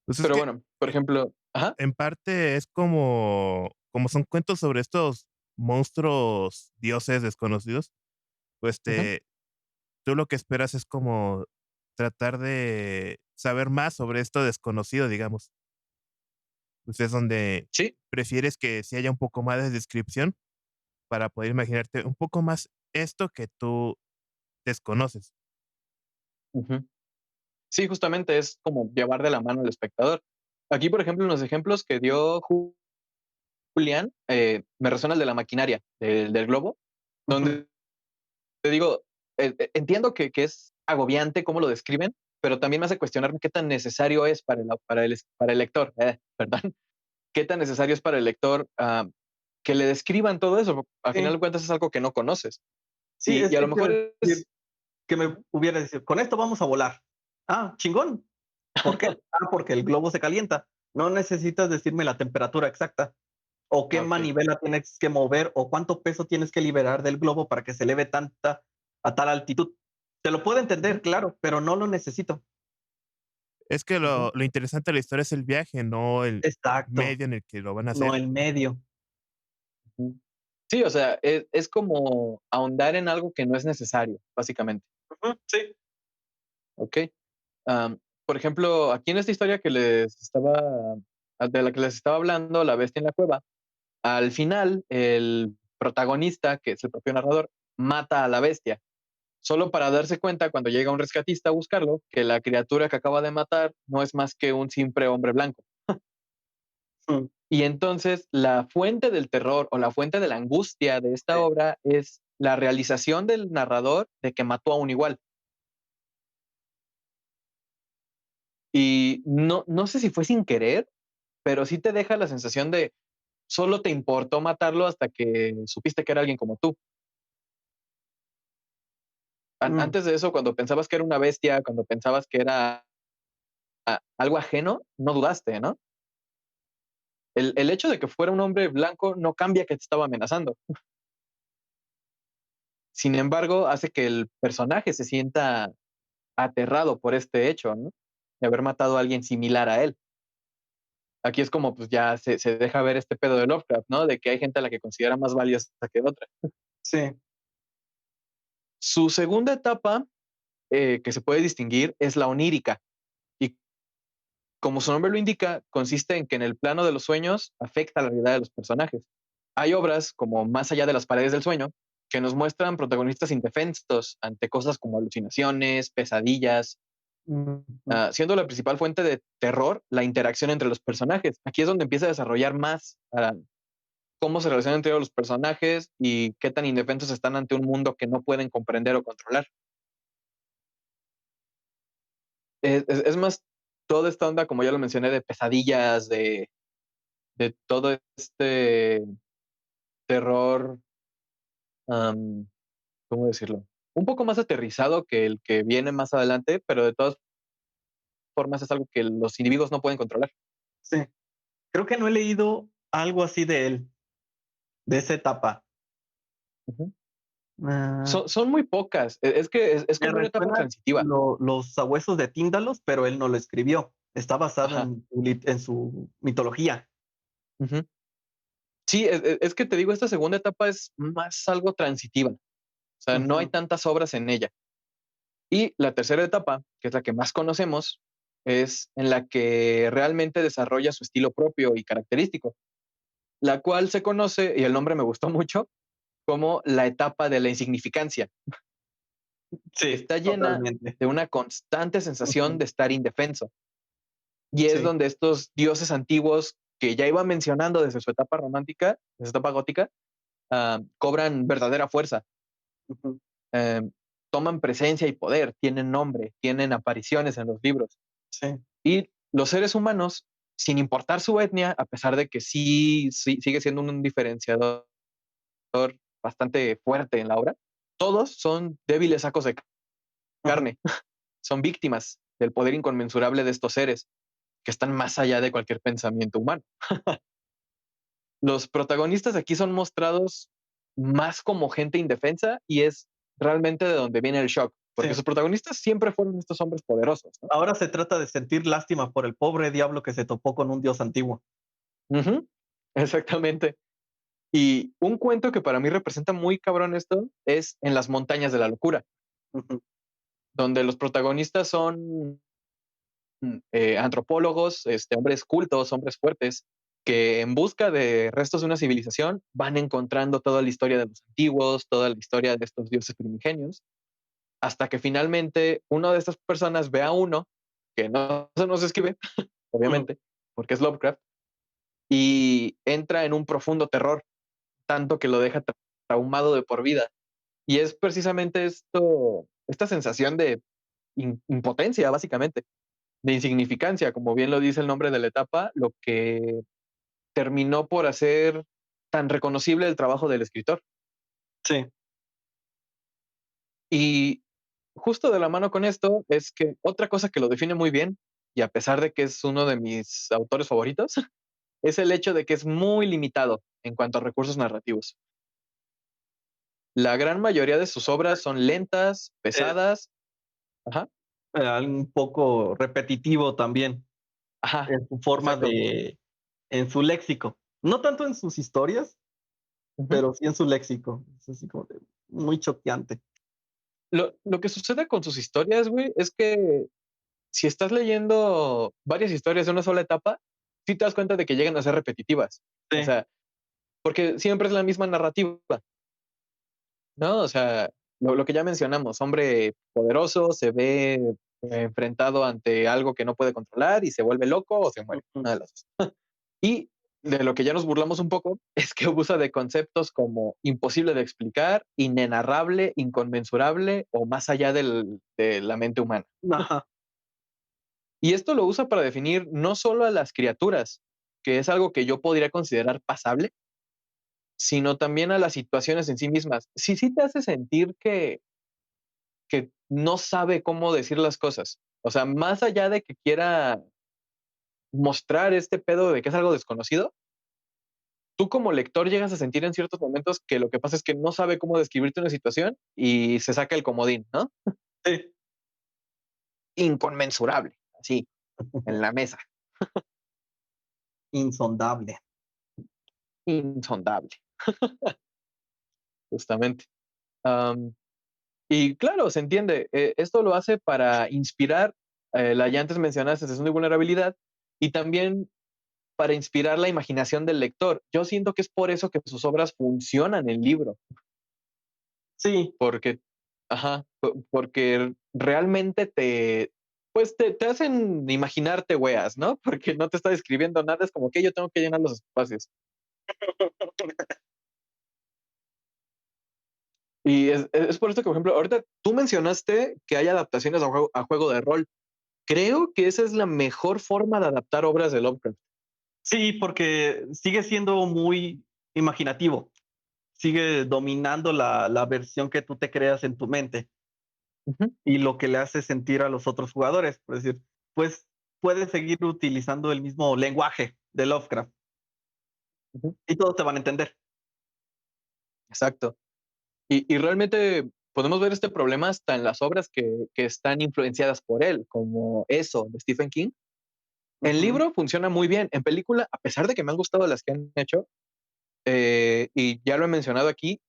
Pues es Pero que bueno, por ejemplo, ajá, en parte es como son cuentos sobre estos monstruos, dioses desconocidos, pues ujú, tú lo que esperas es como tratar de saber más sobre esto desconocido, digamos. Pues es donde sí, prefieres que sí haya un poco más de descripción para poder imaginarte un poco más esto que tú desconoces. ujú. Sí, justamente es como llevar de la mano al espectador. Aquí, por ejemplo, en los ejemplos que dio Julián, me resuena el de la maquinaria, del globo, Ujú. donde te digo, entiendo que es agobiante cómo lo describen, pero también me hace cuestionarme qué tan necesario es para el lector, perdón, qué tan necesario es para el lector que le describan todo eso. Al final Sí, de cuentas es algo que no conoces. sí, Y es a lo que quiero mejor decir es... que me hubiera dicho, con esto vamos a volar. Ah, chingón. ¿Por qué? Ah, porque el globo se calienta. No necesitas decirme la temperatura exacta o qué Ok. manivela tienes que mover o cuánto peso tienes que liberar del globo para que se eleve tanta a tal altitud. Te lo puedo entender, Ujú, claro, pero no lo necesito. Es que ujú, lo interesante de la historia es el viaje, no el Exacto, medio en el que lo van a no hacer. el medio. ujú. Sí, o sea, es como ahondar en algo que no es necesario, básicamente. Ujú, sí. ¿Ok? Am, por ejemplo, aquí en esta historia de la que les estaba hablando, La bestia en la cueva, al final el protagonista, que es el propio narrador, mata a la bestia, solo para darse cuenta cuando llega un rescatista a buscarlo, que la criatura que acaba de matar no es más que un simple hombre blanco. Mm, Y entonces la fuente del terror o la fuente de la angustia de esta sí. obra es la realización del narrador de que mató a un igual. Y no sé si fue sin querer, pero sí te deja la sensación de solo te importó matarlo hasta que supiste que era alguien como tú. Mm, Antes de eso, cuando pensabas que era una bestia, cuando pensabas que era algo ajeno, no dudaste, ¿no? El hecho de que fuera un hombre blanco no cambia que te estaba amenazando. Sin embargo, hace que el personaje se sienta aterrado por este hecho, ¿no? De haber matado a alguien similar a él. Aquí es como, pues ya se deja ver este pedo de Lovecraft, ¿no? De que hay gente a la que considera más valiosa que otra. sí. Su segunda etapa que se puede distinguir es la onírica. Y como su nombre lo indica, consiste en que en el plano de los sueños afecta la realidad de los personajes. Hay obras como Más allá de las paredes del sueño que nos muestran protagonistas indefensos ante cosas como alucinaciones, pesadillas, Ujú, siendo la principal fuente de terror la interacción entre los personajes. Aquí es donde empieza a desarrollar más cómo se relacionan entre ellos los personajes y qué tan indefensos están ante un mundo que no pueden comprender o controlar. Es más, toda esta onda, como ya lo mencioné, de pesadillas, de todo este terror, am, ¿cómo decirlo? Un poco más aterrizado que el que viene más adelante, pero de todas formas es algo que los individuos no pueden controlar. sí. Creo que no he leído algo así de él, de esa etapa. Ujú. Ah, Son muy pocas. Es que es me como una etapa resuena transitiva. los sabuesos de Tíndalos, pero él no lo escribió. Está basado Ajá. en su mitología. Ujú. Sí, es que te digo, esta segunda etapa es más algo transitiva. O sea, no hay Ujú, tantas obras en ella. Y la tercera etapa, que es la que más conocemos, es en la que realmente desarrolla su estilo propio y característico, la cual se conoce, y el nombre me gustó mucho, como la etapa de la insignificancia. sí, Está llena totalmente. de una constante sensación Ujú, de estar indefenso. Y es sí, donde estos dioses antiguos que ya iba mencionando desde su etapa romántica, desde su etapa gótica, cobran verdadera fuerza. ujú, eh, Toman presencia y poder, tienen nombre, tienen apariciones en los libros. sí, Y los seres humanos, sin importar su etnia, a pesar de que sí sigue siendo un diferenciador bastante fuerte en la obra, todos son débiles sacos de ujú, carne, son víctimas del poder inconmensurable de estos seres que están más allá de cualquier pensamiento humano. Los protagonistas aquí son mostrados más como gente indefensa y es realmente de donde viene el shock, porque sí. sus protagonistas siempre fueron estos hombres poderosos, ¿no? Ahora se trata de sentir lástima por el pobre diablo que se topó con un dios antiguo. Ujú, exactamente. Y un cuento que para mí representa muy cabrón esto es En las montañas de la locura, Ujú, donde los protagonistas son antropólogos, hombres cultos, hombres fuertes, que en busca de restos de una civilización van encontrando toda la historia de los antiguos, toda la historia de estos dioses primigenios, hasta que finalmente una de estas personas ve a uno, que no se nos escribe, ujú, obviamente, porque es Lovecraft, y entra en un profundo terror, tanto que lo deja traumado de por vida. Y es precisamente esta sensación de impotencia, básicamente, de insignificancia, como bien lo dice el nombre de la etapa, lo que terminó por hacer tan reconocible el trabajo del escritor. Sí. Y justo de la mano con esto es que otra cosa que lo define muy bien, y a pesar de que es uno de mis autores favoritos, es el hecho de que es muy limitado en cuanto a recursos narrativos. La gran mayoría de sus obras son lentas, pesadas, ajá, Un poco repetitivo también ajá, en su forma exacto. en su léxico. No tanto en sus historias, Ujú. pero sí en su léxico. Es así como de muy choqueante. Lo que sucede con sus historias, güey, es que si estás leyendo varias historias de una sola etapa, sí te das cuenta de que llegan a ser repetitivas. O Sí. sea, porque siempre es la misma narrativa, ¿no? O sea, lo que ya mencionamos, hombre poderoso se ve enfrentado ante algo que no puede controlar y se vuelve loco o se muere. Ujú. Una de las dos. Y de lo que ya nos burlamos un poco es que abusa de conceptos como imposible de explicar, inenarrable, inconmensurable o más allá de la mente humana. Ajá. Y esto lo usa para definir no solo a las criaturas, que es algo que yo podría considerar pasable, sino también a las situaciones en sí mismas. Sí te hace sentir que no sabe cómo decir las cosas. O sea, más allá de que quiera mostrar este pedo de que es algo desconocido, tú como lector llegas a sentir en ciertos momentos que lo que pasa es que no sabe cómo describirte una situación y se saca el comodín, ¿no? Sí. Inconmensurable, así, en la mesa, Insondable. insondable, justamente. Am, y claro, se entiende, esto lo hace para inspirar, la ya antes mencionada sensación de vulnerabilidad y también para inspirar la imaginación del lector. Yo siento que es por eso que sus obras funcionan en libro, Sí. porque, ajá, porque realmente pues te hacen imaginarte weas, ¿no? Porque no te está describiendo nada, es como que yo tengo que llenar los espacios. Y es por esto que, por ejemplo, ahorita tú mencionaste que hay adaptaciones a juego de rol. Creo que esa es la mejor forma de adaptar obras de Lovecraft. Sí, porque sigue siendo muy imaginativo. Sigue dominando la versión que tú te creas en tu mente Ujú, y lo que le hace sentir a los otros jugadores. Por decir, pues puedes seguir utilizando el mismo lenguaje de Lovecraft ujú, y todos te van a entender. exacto. Y realmente podemos ver este problema hasta en las obras que están influenciadas por él, como eso de Stephen King. En Ujú. libro funciona muy bien. En película, a pesar de que me han gustado las que han hecho, y ya lo he mencionado aquí,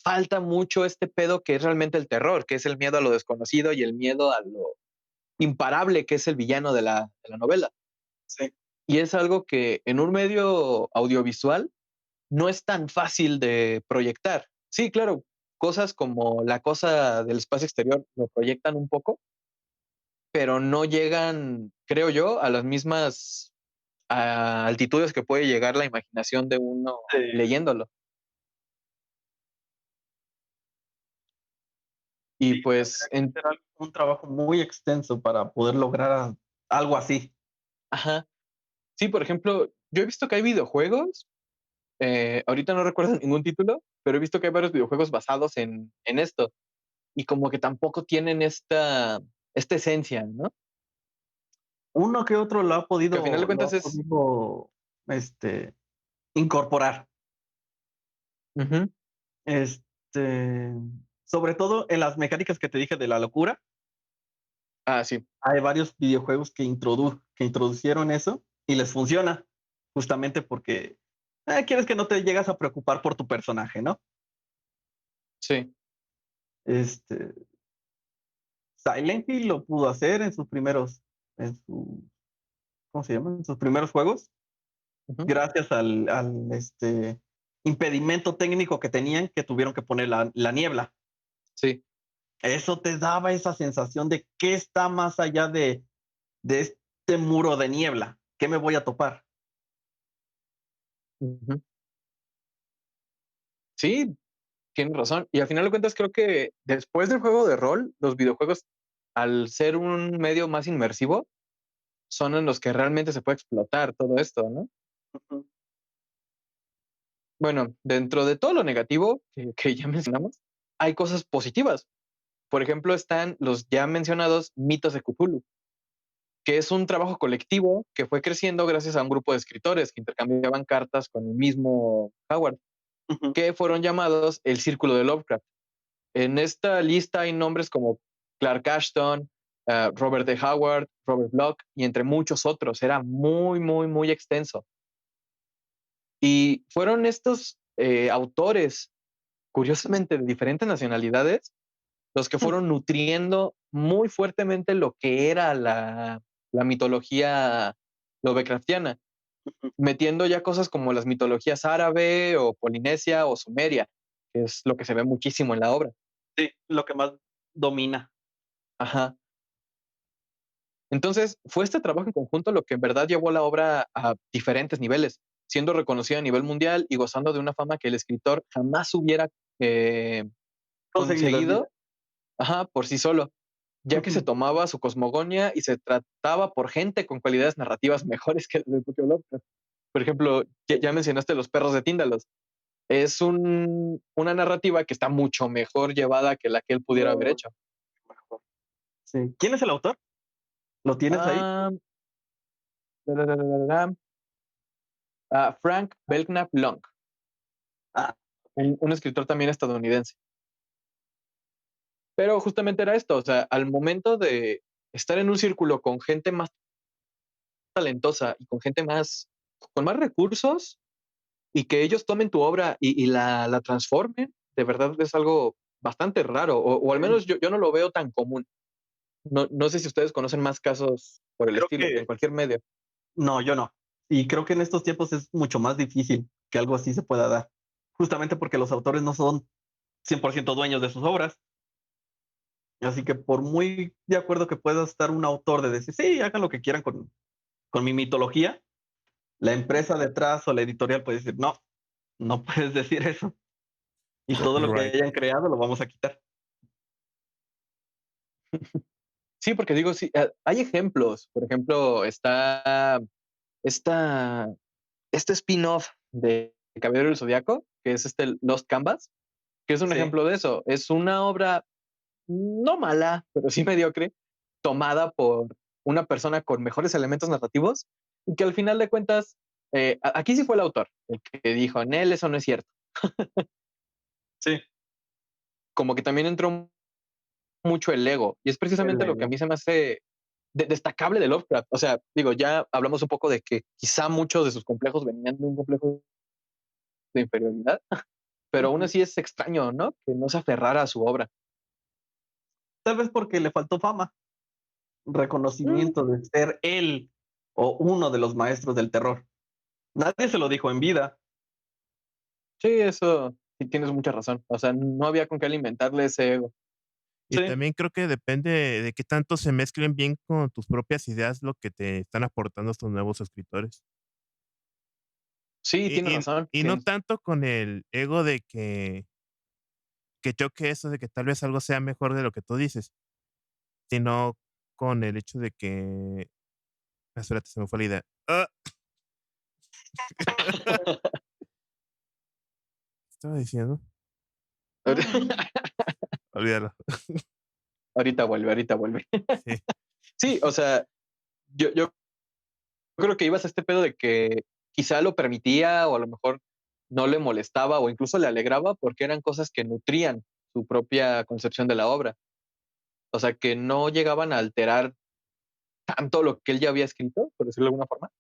falta mucho este pedo que es realmente el terror, que es el miedo a lo desconocido y el miedo a lo imparable que es el villano de la novela. Sí. Y es algo que en un medio audiovisual no es tan fácil de proyectar. Sí, claro, cosas como la cosa del espacio exterior lo proyectan un poco, pero no llegan, creo yo, a las mismas altitudes que puede llegar la imaginación de uno Sí, leyéndolo. Y sí, pues, tendría que ser un trabajo muy extenso para poder lograr algo así. ajá. Sí, por ejemplo, yo he visto que hay videojuegos, ahorita no recuerdo ningún título, pero he visto que hay varios videojuegos basados en esto. Y como que tampoco tienen esta esencia, ¿no? Uno que otro Que al final de lo cuentas ha es. podido este, incorporar. Ujú. Este, sobre todo en las mecánicas que te dije de la locura, Ah, sí, hay varios videojuegos que introducieron eso y les funciona, justamente porque quieres que no te llegas a preocupar por tu personaje, ¿no? sí. Este, Silent Hill lo pudo hacer en su, ¿cómo se llama? En sus primeros juegos, Ujú. gracias al impedimento técnico que tenían, que tuvieron que poner la niebla. Sí, Eso te daba esa sensación de qué está más allá de este muro de niebla. ¿qué me voy a topar? Ujú. Sí, tienes razón. Y al final de cuentas, creo que después del juego de rol, los videojuegos, al ser un medio más inmersivo, son en los que realmente se puede explotar todo esto, ¿no? Ujú. Bueno, dentro de todo lo negativo que ya mencionamos, hay cosas positivas. Por ejemplo, están los ya mencionados mitos de Cthulhu, que es un trabajo colectivo que fue creciendo gracias a un grupo de escritores que intercambiaban cartas con el mismo Howard, Ujú. que fueron llamados el Círculo de Lovecraft. En esta lista hay nombres como Clark Ashton, Robert D. Howard, Robert Bloch y entre muchos otros. Era muy, muy, muy extenso. Y fueron estos autores, curiosamente de diferentes nacionalidades, los que fueron nutriendo muy fuertemente lo que era la mitología Lovecraftiana, Ujú. metiendo ya cosas como las mitologías árabe o polinesia o sumeria, que es lo que se ve muchísimo en la obra. Sí, lo que más domina. Ajá. Entonces, fue este trabajo en conjunto lo que en verdad llevó la obra a diferentes niveles, siendo reconocida a nivel mundial y gozando de una fama que el escritor jamás hubiera eh, Conseguido en vida. conseguido, ajá, por sí solo, ya que se Ujú. tomaba su cosmogonía y se trataba por gente con cualidades narrativas mejores que el propio Lovecraft. Por ejemplo, ya mencionaste Los perros de Tíndalos. Es una narrativa que está mucho mejor llevada que la que él pudiera haber Muy hecho. mejor. Sí. ¿Quién es el autor? ¿Lo tienes ahí? Ah, da, da, da, da, da, da. Frank Belknap Long, Ah, un escritor también estadounidense. Pero justamente era esto, o sea, al momento de estar en un círculo con gente más talentosa y con gente con más recursos y que ellos tomen tu obra y la transformen, de verdad es algo bastante raro, o al sí. menos yo no lo veo tan común. No, no sé si ustedes conocen más casos por el Creo estilo, en que cualquier medio. no, yo no. Y creo que en estos tiempos es mucho más difícil que algo así se pueda dar. Justamente porque los autores no son 100% dueños de sus obras. Así que por muy de acuerdo que pueda estar un autor de decir, sí, hagan lo que quieran con mi mitología, la empresa detrás o la editorial puede decir, no, no puedes decir eso. Y todo lo que Copyright. hayan creado lo vamos a quitar. Sí, porque digo, sí, hay ejemplos. Por ejemplo, está esta, este spin-off de Caballero del Zodiaco, que es este Lost Canvas, que es un Sí. ejemplo de eso. Es una obra no mala, pero sí mediocre, tomada por una persona con mejores elementos narrativos, y que al final de cuentas, aquí sí fue el autor el que dijo, en él eso no es cierto. Sí. Como que también entró mucho el ego, y es El precisamente lo que a ego. mí se me hace destacable de Lovecraft. O sea, digo, ya hablamos un poco de que quizá muchos de sus complejos venían de un complejo de inferioridad, pero aún Ujú. así es extraño, ¿no? Que no se aferrara a su obra. Tal vez porque le faltó fama, Mm, reconocimiento de ser él o uno de los maestros del terror. Nadie se lo dijo en vida. sí, eso sí tienes mucha razón. O sea, no había con qué alimentarle ese ego. Y Sí, también creo que depende de qué tanto se mezclen bien con tus propias ideas lo que te están aportando estos nuevos escritores. Sí, tienes Y y razón. y no tanto con el ego de que choque eso de que tal vez algo sea mejor de lo que tú dices, sino con el hecho de que espérate, se me fue la idea. ¿Qué estaba diciendo? Ah, olvídalo. Ahorita vuelve, ahorita vuelve. Sí. Sí, o sea, yo creo que ibas a este pedo de que quizá lo permitía o a lo mejor no le molestaba o incluso le alegraba porque eran cosas que nutrían su propia concepción de la obra. O sea, que no llegaban a alterar tanto lo que él ya había escrito, por decirlo de alguna forma.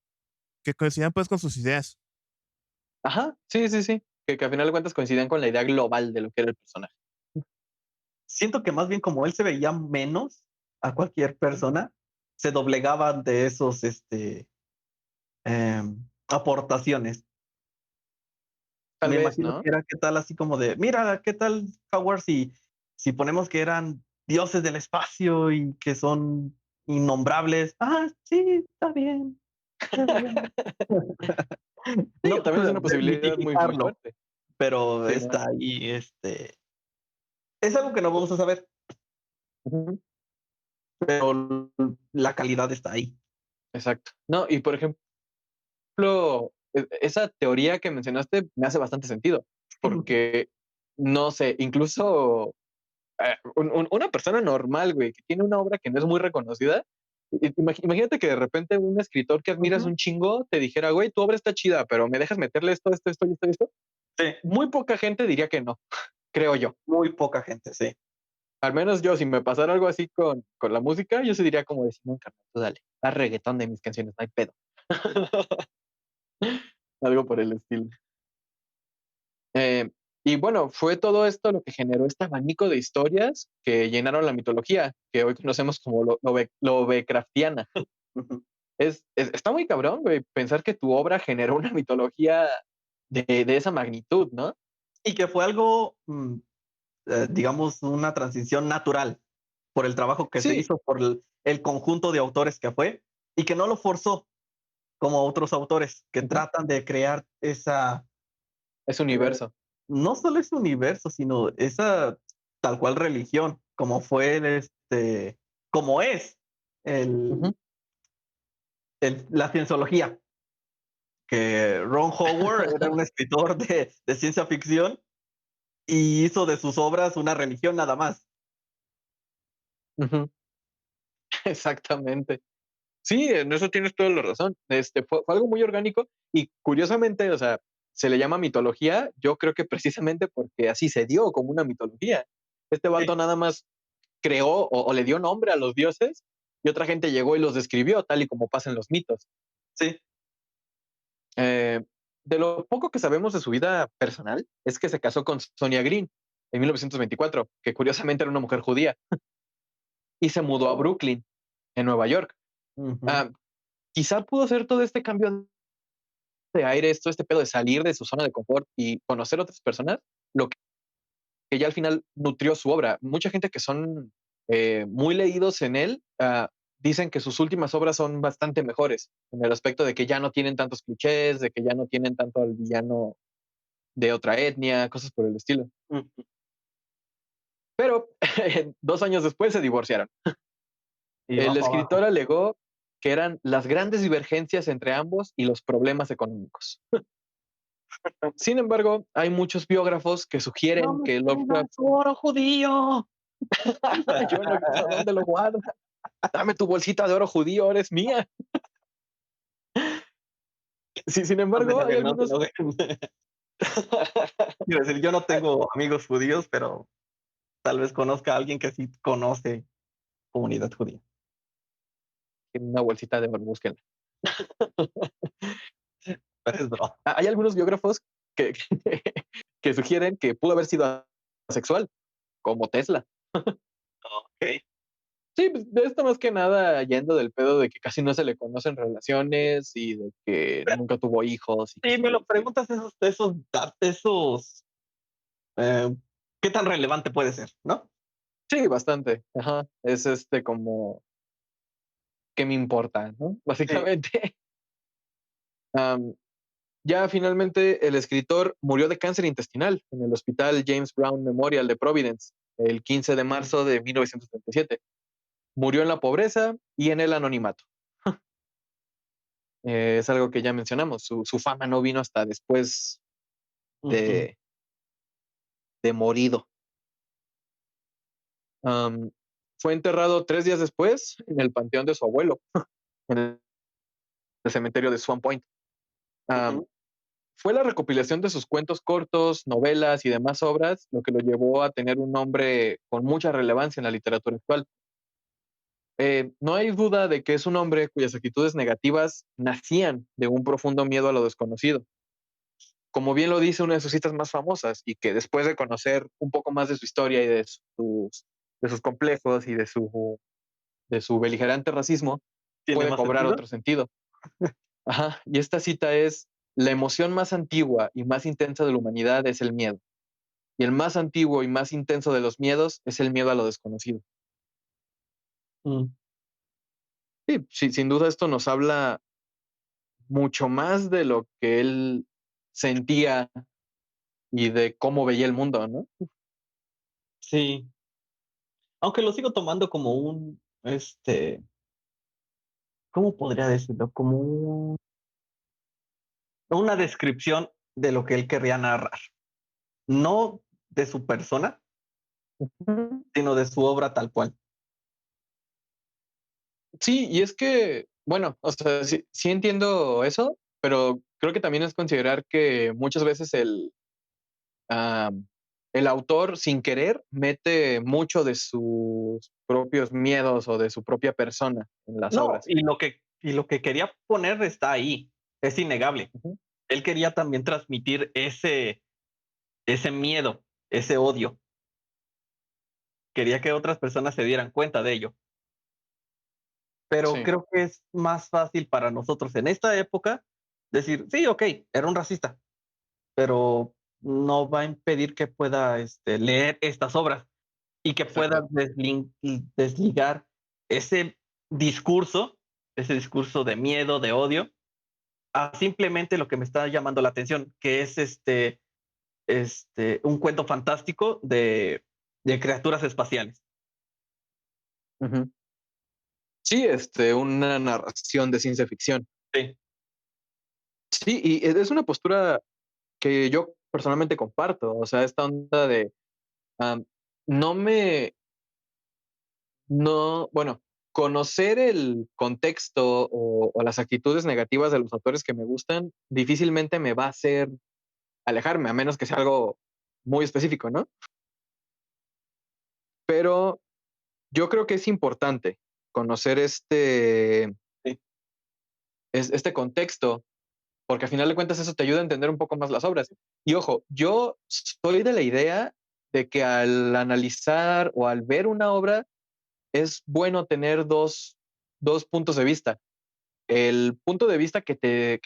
Que coincidan, pues, con sus ideas. Ajá, sí, sí, sí. Que al final de cuentas coincidían con la idea global de lo que era el personaje. siento que más bien como él se veía menos a cualquier persona, se doblegaban de esos aportaciones. Tal Me vez, imagino ¿no? que era qué tal así como de, mira, qué tal Howard si ponemos que eran dioses del espacio y que son innombrables. Ah, sí, está bien. Sí, No también es puedo una posibilidad muy desmitificarlo, fuerte. pero Sí, no. está ahí, es algo que no vamos a saber, Ujú. pero la calidad está ahí. Exacto. No, y por ejemplo, esa teoría que mencionaste me hace bastante sentido, porque, no sé, incluso una persona normal, güey, que tiene una obra que no es muy reconocida, imagínate que de repente un escritor que admiras Ujú. un chingo te dijera, güey, tu obra está chida, pero me dejas meterle esto y esto y esto. Sí, Muy poca gente diría que no, creo yo. muy poca gente, sí. Al menos yo, si me pasara algo así con la música, yo sí diría como de Simón, carnal, tú dale, haz reggaetón de mis canciones, no hay pedo. Algo por el estilo. Eh, y bueno, fue todo esto lo que generó este abanico de historias que llenaron la mitología, que hoy conocemos como Lovecraftiana. Ujú. Está muy cabrón, güey, pensar que tu obra generó una mitología de esa magnitud, ¿no? Y que fue algo, digamos, una transición natural por el trabajo que se Sí, hizo, por el conjunto de autores que fue, y que no lo forzó como otros autores que ujú, tratan de crear esa, es eh, universo. no solo ese universo, sino esa tal cual religión, como fue como es Ujú. el, la cienciología, que Ron Howard era un escritor de ciencia ficción y hizo de sus obras una religión nada más. Ujú. Exactamente. Sí, en eso tienes toda la razón. Fue algo muy orgánico y curiosamente, o sea, se le llama mitología, yo creo que precisamente porque así se dio como una mitología. Este Sí, vato nada más creó o le dio nombre a los dioses y otra gente llegó y los describió tal y como pasan los mitos. sí. Eh, de lo poco que sabemos de su vida personal es que se casó con Sonia Green en 1924, que curiosamente era una mujer judía, y se mudó a Oh. Brooklyn, en Nueva York. Ujú. Ah, quizá pudo ser todo este cambio de aire, todo este pedo de salir de su zona de confort y conocer otras personas, lo que ya al final nutrió su obra. Mucha gente que son muy leídos en él dicen que sus últimas obras son bastante mejores, en el aspecto de que ya no tienen tantos clichés, de que ya no tienen tanto al villano de otra etnia, cosas por el estilo. Ujú. Pero 2 años después se divorciaron. Y El va para escritor abajo. alegó que eran las grandes divergencias entre ambos y los problemas económicos. Sin embargo, hay muchos biógrafos que No sugieren me que escondas Lovecraft, tu oro judío. yo no he visto dónde lo guarda. Dame tu bolsita de oro judío, eres mía. Sí, sin No se embargo, hay enojen, no se algunos. enojen. Quiero decir, yo no tengo amigos judíos, pero tal vez conozca a alguien que sí conoce comunidad judía. Una bolsita de oro, búsquenla. Pero es broma. Hay algunos biógrafos que, que sugieren que pudo haber sido asexual, como Tesla. Ok. Sí, pues, de esto más que nada yendo del pedo de que casi no se le conocen relaciones y de que nunca tuvo hijos y Si cosas me por el lo estilo. preguntas, esos eh, ¿qué tan relevante puede ser, no? Sí, bastante. Ajá. Es como, ¿qué me importa, no? Sí. Básicamente. Am, ya finalmente el escritor murió de cáncer intestinal en el Hospital James Brown Memorial de Providence el 15 de marzo de 1937. Murió en la pobreza y en el anonimato. Es algo que ya mencionamos. Su fama no vino hasta después Ujú. de, de morido. Am, fue enterrado 3 días después en el panteón de su abuelo, en el cementerio de Swan Point. Am, Ujú. fue la recopilación de sus cuentos cortos, novelas y demás obras lo que lo llevó a tener un nombre con mucha relevancia en la literatura actual. No hay duda de que es un hombre cuyas actitudes negativas nacían de un profundo miedo a lo desconocido. Como bien lo dice una de sus citas más famosas, y que después de conocer un poco más de su historia y de sus complejos y de su beligerante racismo, ¿Tiene puede más cobrar sentido? otro sentido. Ajá, y esta cita es: la emoción más antigua y más intensa de la humanidad es el miedo, y el más antiguo y más intenso de los miedos es el miedo a lo desconocido. Mm. Sí, sí, sin duda esto nos habla mucho más de lo que él sentía y de cómo veía el mundo, ¿no? Sí. Aunque lo sigo tomando como ¿cómo podría decirlo? Como una descripción de lo que él querría narrar. No de su persona, Ujú. sino de su obra tal cual. Sí, y es que, bueno, o sea, sí entiendo eso, pero creo que también es considerar que muchas veces am, el autor, sin querer, mete mucho de sus propios miedos o de su propia persona en las No, obras. y lo que quería poner está ahí, es innegable. Ujú. Él quería también transmitir ese miedo, ese odio. Quería que otras personas se dieran cuenta de ello. Pero Sí, creo que es más fácil para nosotros en esta época decir, sí, ok, era un racista, pero no va a impedir que pueda leer estas obras y que pueda exacto. desligar ese discurso, ese discurso de miedo, de odio, a simplemente lo que me está llamando la atención, que es un cuento fantástico de criaturas espaciales. Ujú. Sí, una narración de ciencia ficción. Sí. Sí, y es una postura que yo personalmente comparto, o sea, esta onda de, am, no me no, bueno, conocer el contexto o las actitudes negativas de los autores que me gustan, difícilmente me va a hacer alejarme, a menos que sea algo muy específico, ¿no? Pero yo creo que es importante conocer Sí. este contexto, porque al final de cuentas eso te ayuda a entender un poco más las obras. Y ojo, yo soy de la idea de que al analizar o al ver una obra es bueno tener dos puntos de vista. El punto de vista que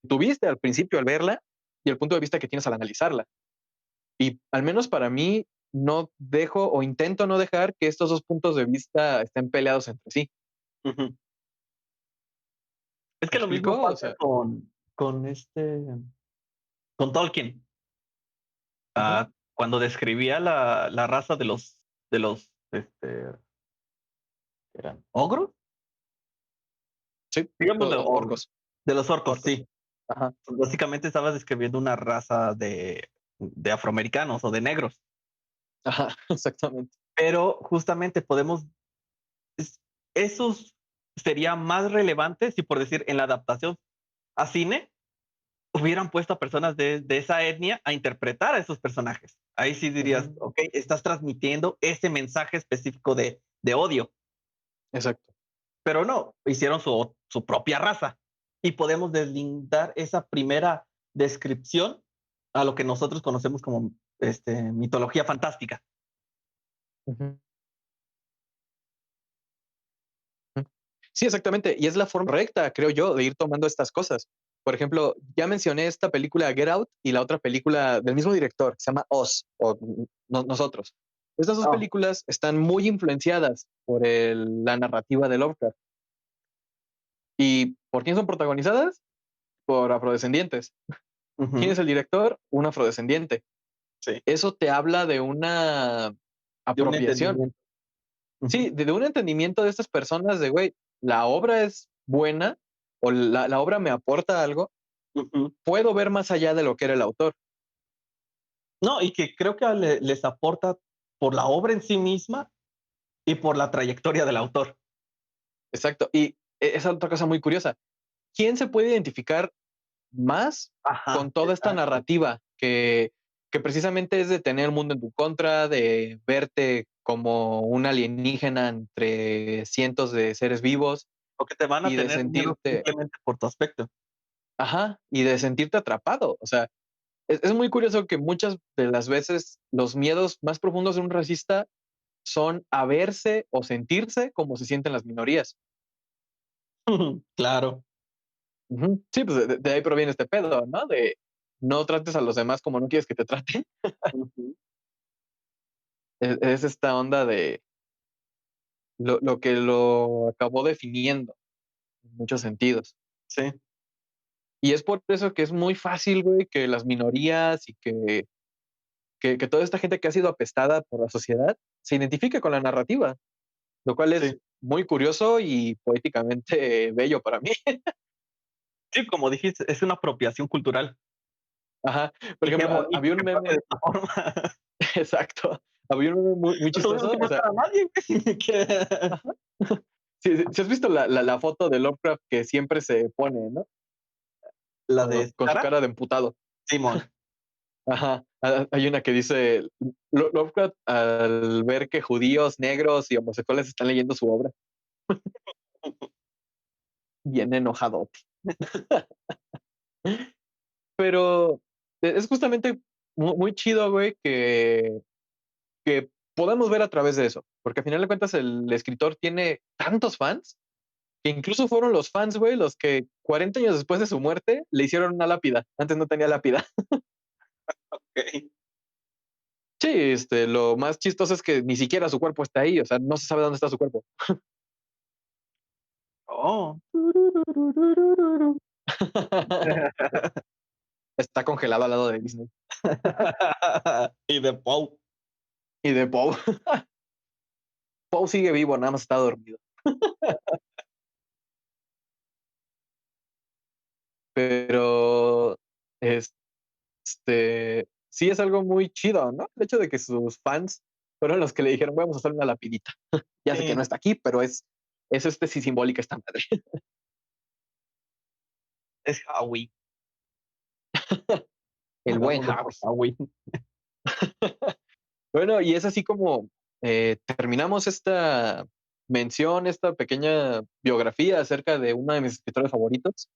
tuviste al principio al verla y el punto de vista que tienes al analizarla. Y al menos para mí, no dejo o intento no dejar que estos dos puntos de vista estén peleados entre sí. Ujú. Es ¿Me que lo mismo explico? O pasa sea, con Tolkien. ujú. Cuando describía la raza de los, ¿eran ogros? Sí, Digamos de ogros, orcos, de los orcos, orcos. sí. Ajá, Pues básicamente estabas describiendo una raza de afroamericanos o de negros, ajá, exactamente. pero justamente es- esos sería más relevante si por decir en la adaptación a cine hubieran puesto a personas de esa etnia a interpretar a esos personajes. Ahí sí dirías, Ujú, ok, estás transmitiendo ese mensaje específico de odio, exacto. pero no, hicieron su propia raza y podemos deslindar esa primera descripción a lo que nosotros conocemos como mitología fantástica. Ujú. Sí, exactamente. Y es la forma correcta, creo yo, de ir tomando estas cosas. Por ejemplo, ya mencioné esta película Get Out y la otra película del mismo director, que se llama Us o Nosotros. Estas dos Oh, películas están muy influenciadas por la narrativa de Lovecraft. ¿Y por quién son protagonizadas? Por afrodescendientes. ¿Quién ujú, es el director? Un afrodescendiente. sí, Eso te habla de una de un apropiación. entendimiento. Sí, Ujú, de un entendimiento de estas personas de, güey, la obra es buena o la obra me aporta algo, ujú. puedo ver más allá de lo que era el autor. No, y que creo que les aporta por la obra en sí misma y por la trayectoria del autor. Exacto. Y esa otra cosa muy curiosa. ¿Quién se puede identificar más Ajá, con toda esta exacto. narrativa que precisamente es de tener el mundo en tu contra, de verte como un alienígena entre cientos de seres vivos Porque te van a y de tener miedo sentirte, simplemente por tu aspecto. ajá, y de sentirte atrapado? O sea, es muy curioso que muchas de las veces los miedos más profundos de un racista son a verse o sentirse como se sienten las minorías. Claro. Ujú. Sí, pues de ahí proviene este pedo, ¿no? De no trates a los demás como no quieres que te traten. Ujú. Es esta onda de lo que lo acabó definiendo en muchos sentidos. Sí. Y es por eso que es muy fácil, güey, que las minorías y que toda esta gente que ha sido apestada por la sociedad se identifique con la narrativa, lo cual es Sí. muy curioso y poéticamente bello para mí. Sí, como dijiste, es una apropiación cultural. Ajá. Por Y qué ejemplo, bonito había un que pase de meme, esta forma. exacto, había un meme muy No tuvimos que chistoso, o sea, matar a nadie, güey. ajá. Si has visto la foto de Lovecraft que siempre se pone, ¿no? La de Con su Sara, cara de emputado. Simón. Ajá. Hay una que dice, Lovecraft al ver que judíos, negros y homosexuales están leyendo su obra, bien enojado. Pero es justamente muy chido, güey, que podemos ver a través de eso, porque al final de cuentas el escritor tiene tantos fans que incluso fueron los fans, güey, los que 40 años después de su muerte le hicieron una lápida. Antes no tenía lápida. Ok. Sí, lo más chistoso es que ni siquiera su cuerpo está ahí, o sea, no se sabe dónde está su cuerpo. Oh. Está congelado al lado de Disney Y de Pau. y de Poe. Poe sigue vivo, nada más está dormido. Pero sí es algo muy chido, ¿no? El hecho de que sus fans fueron los que le dijeron, vamos a hacer una lapidita. Ya sé que no Sí, está aquí, pero es sí simbólica esta madre. es Howie. El buen Hagámoslo por Howie. Howie. Bueno, y es así como terminamos esta mención, esta pequeña biografía acerca de uno de mis escritores favoritos,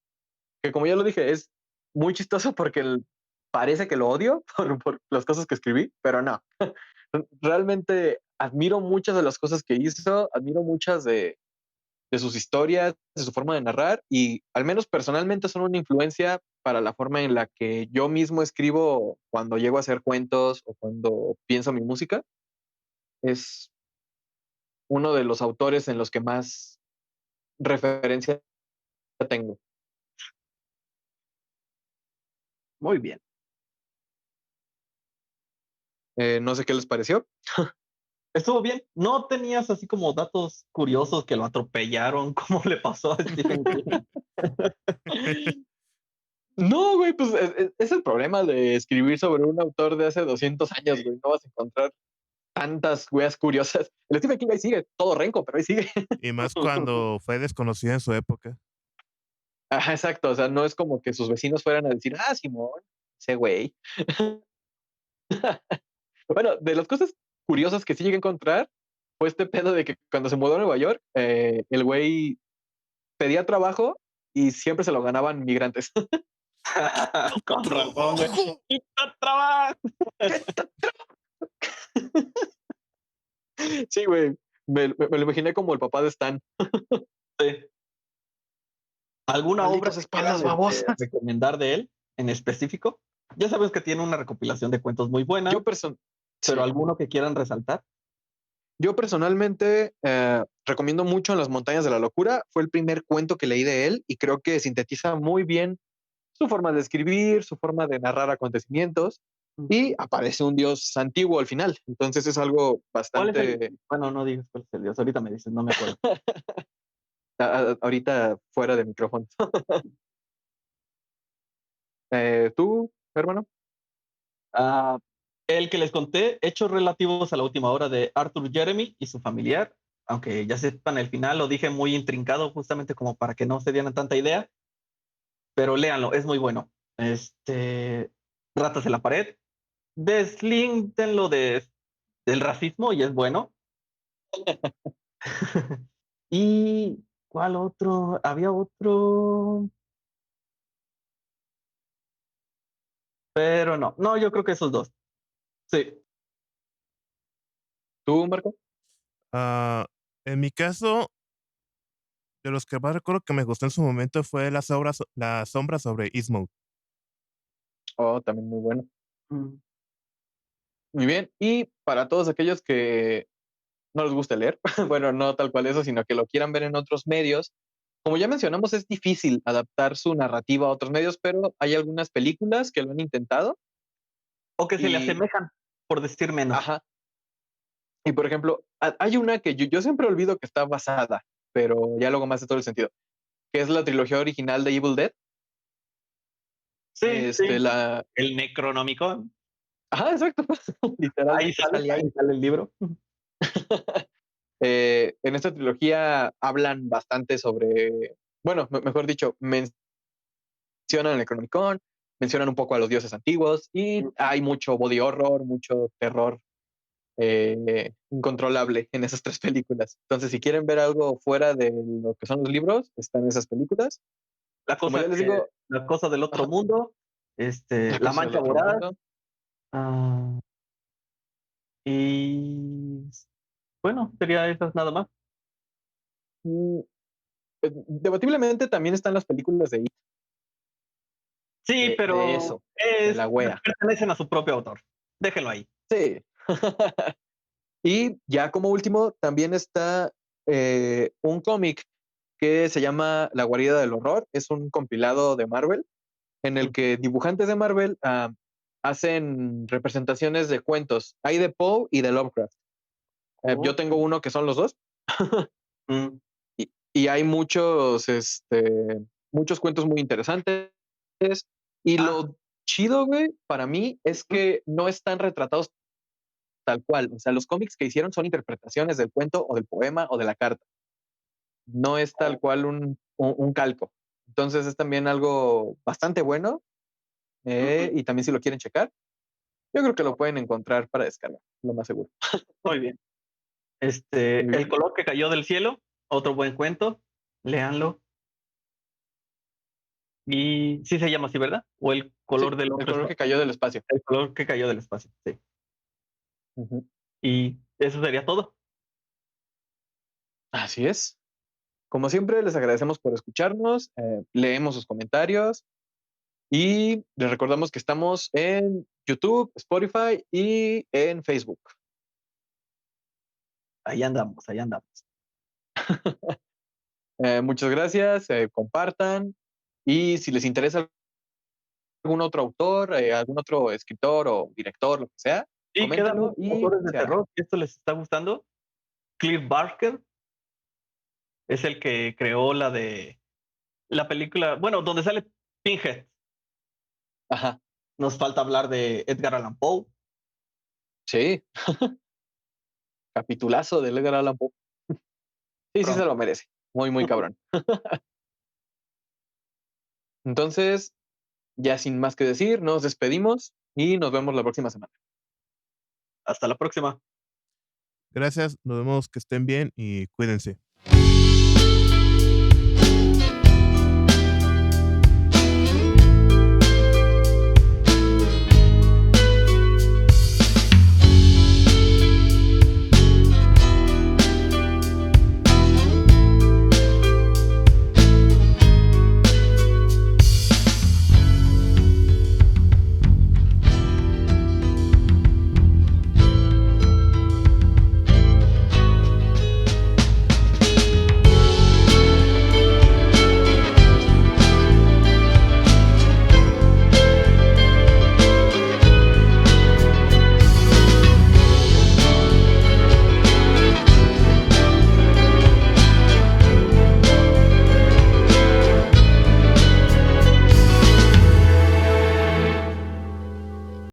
que como ya lo dije, es muy chistoso porque parece que lo odio por las cosas que escribí, pero no. Realmente admiro muchas de las cosas que hizo, admiro muchas de sus historias, de su forma de narrar y al menos personalmente son una influencia para la forma en la que yo mismo escribo cuando llego a hacer cuentos o cuando pienso mi música. Es uno de los autores en los que más referencia tengo. Muy bien. No sé qué les pareció. Estuvo bien. ¿No tenías así como datos curiosos que lo atropellaron, como le pasó a Stephen King? No, güey, pues es el problema de escribir sobre un autor de hace 200 años, güey. No vas a encontrar tantas weas curiosas. El Stephen King ahí sigue, todo renco, pero ahí sigue. Y más cuando fue desconocido en su época. Ajá, exacto. O sea, no es como que sus vecinos fueran a decir, ah, Simón, ese güey. Bueno, de las cosas curiosas que sí llegué a encontrar fue este pedo de que cuando se mudó a Nueva York, el güey pedía trabajo y siempre se lo ganaban migrantes. Con razón, güey. ¡Trabajo! ¡Quita trabajo! Sí, güey. Me lo imaginé como el papá de Stan. Sí. ¿Alguna obra Malditos que quieras espaldas babosas. recomendar de él en específico? Ya sabes que tiene una recopilación de cuentos muy buena, Yo, person pero sí. ¿alguno que quieran resaltar? Yo personalmente recomiendo mucho En las montañas de la locura. Fue el primer cuento que leí de él y creo que sintetiza muy bien su forma de escribir, su forma de narrar acontecimientos y aparece un dios antiguo al final. Entonces es algo ¿Cuál es el? bastante Bueno, no digas cuál es el dios. Ahorita me dices, no me acuerdo. ahorita fuera de micrófono. ¿Tú, hermano? Ah, el que les conté, hechos relativos a la última hora de Arthur Jeremy y su familiar, aunque ya sepan el final, lo dije muy intrincado justamente como para que no se dieran tanta idea, pero léanlo, es muy bueno. Ratas en la pared, deslíntenlo del racismo y es bueno. ¿Y cuál otro? Había otro, pero no, yo creo que esos dos. Sí. ¿Tú, Marco? Ah, en mi caso, de los que más recuerdo que me gustó en su momento fue La sombra sobre Eastmouth. Oh, también muy bueno. Mm. Muy bien. Y para todos aquellos que no les gusta leer, bueno, no tal cual eso, sino que lo quieran ver en otros medios, como ya mencionamos, es difícil adaptar su narrativa a otros medios, pero hay algunas películas que lo han intentado O que se le y, asemejan, por decir menos. ajá, y por ejemplo, hay una que yo siempre olvido que está basada, pero ya luego más de todo el sentido, que es la trilogía original de Evil Dead. Sí, Este, sí. la, El Necronomicon. ajá, exacto, literalmente salía ahí. Ahí sale el libro. En esta trilogía hablan bastante sobre, bueno, mejor dicho, mencionan el Necronomicon, mencionan un poco a los dioses antiguos y hay mucho body horror, mucho terror incontrolable en esas tres películas. Entonces, si quieren ver algo fuera de lo que son los libros, están esas películas. Como ya les digo, La cosa del otro ajá, mundo, la La cosa del Mancha otro Voraz, mundo. ah, y bueno, sería esas nada más. Mm, debatiblemente también están las películas de It, Sí, de pero eso, de la wea. pertenecen a su propio autor. Déjenlo ahí. Sí. Y ya como último, también está un cómic que se llama La guarida del horror. Es un compilado de Marvel en el que dibujantes de Marvel hacen representaciones de cuentos. Hay de Poe y de Lovecraft. Yo tengo uno que son los dos. Mm, Y hay muchos, muchos cuentos muy interesantes. Y ah, lo chido, güey, para mí es que no están retratados tal cual. O sea, los cómics que hicieron son interpretaciones del cuento o del poema o de la carta. No es tal cual un calco. Entonces es también algo bastante bueno. ujú, Y también si lo quieren checar, yo creo que lo pueden encontrar para descargar, lo más seguro. muy bien. Muy El bien. color que cayó del cielo, otro buen cuento. Léanlo. Y sí se llama así, ¿verdad? O el Sí, color del el otro color que espacio. cayó del espacio. El color que cayó del espacio, sí. Ujú. Y eso sería todo. Así es. Como siempre, les agradecemos por escucharnos, leemos sus comentarios y les recordamos que estamos en YouTube, Spotify y en Facebook. Ahí andamos, ahí andamos. Muchas gracias, compartan y si les interesa algún otro autor, algún otro escritor o director, lo que sea, Y quedan coméntenlo muchos y autores de se hará. terror. ¿Esto les está gustando? Cliff Barker es el que creó la película, bueno, donde sale Pinhead. Ajá, Nos falta hablar de Edgar Allan Poe. sí, capitulazo de Edgar Allan Poe. Sí, sí se Pronto. lo merece. Muy, muy cabrón. Entonces, ya sin más que decir, nos despedimos y nos vemos la próxima semana. Hasta la próxima. Gracias, nos vemos, que estén bien y cuídense.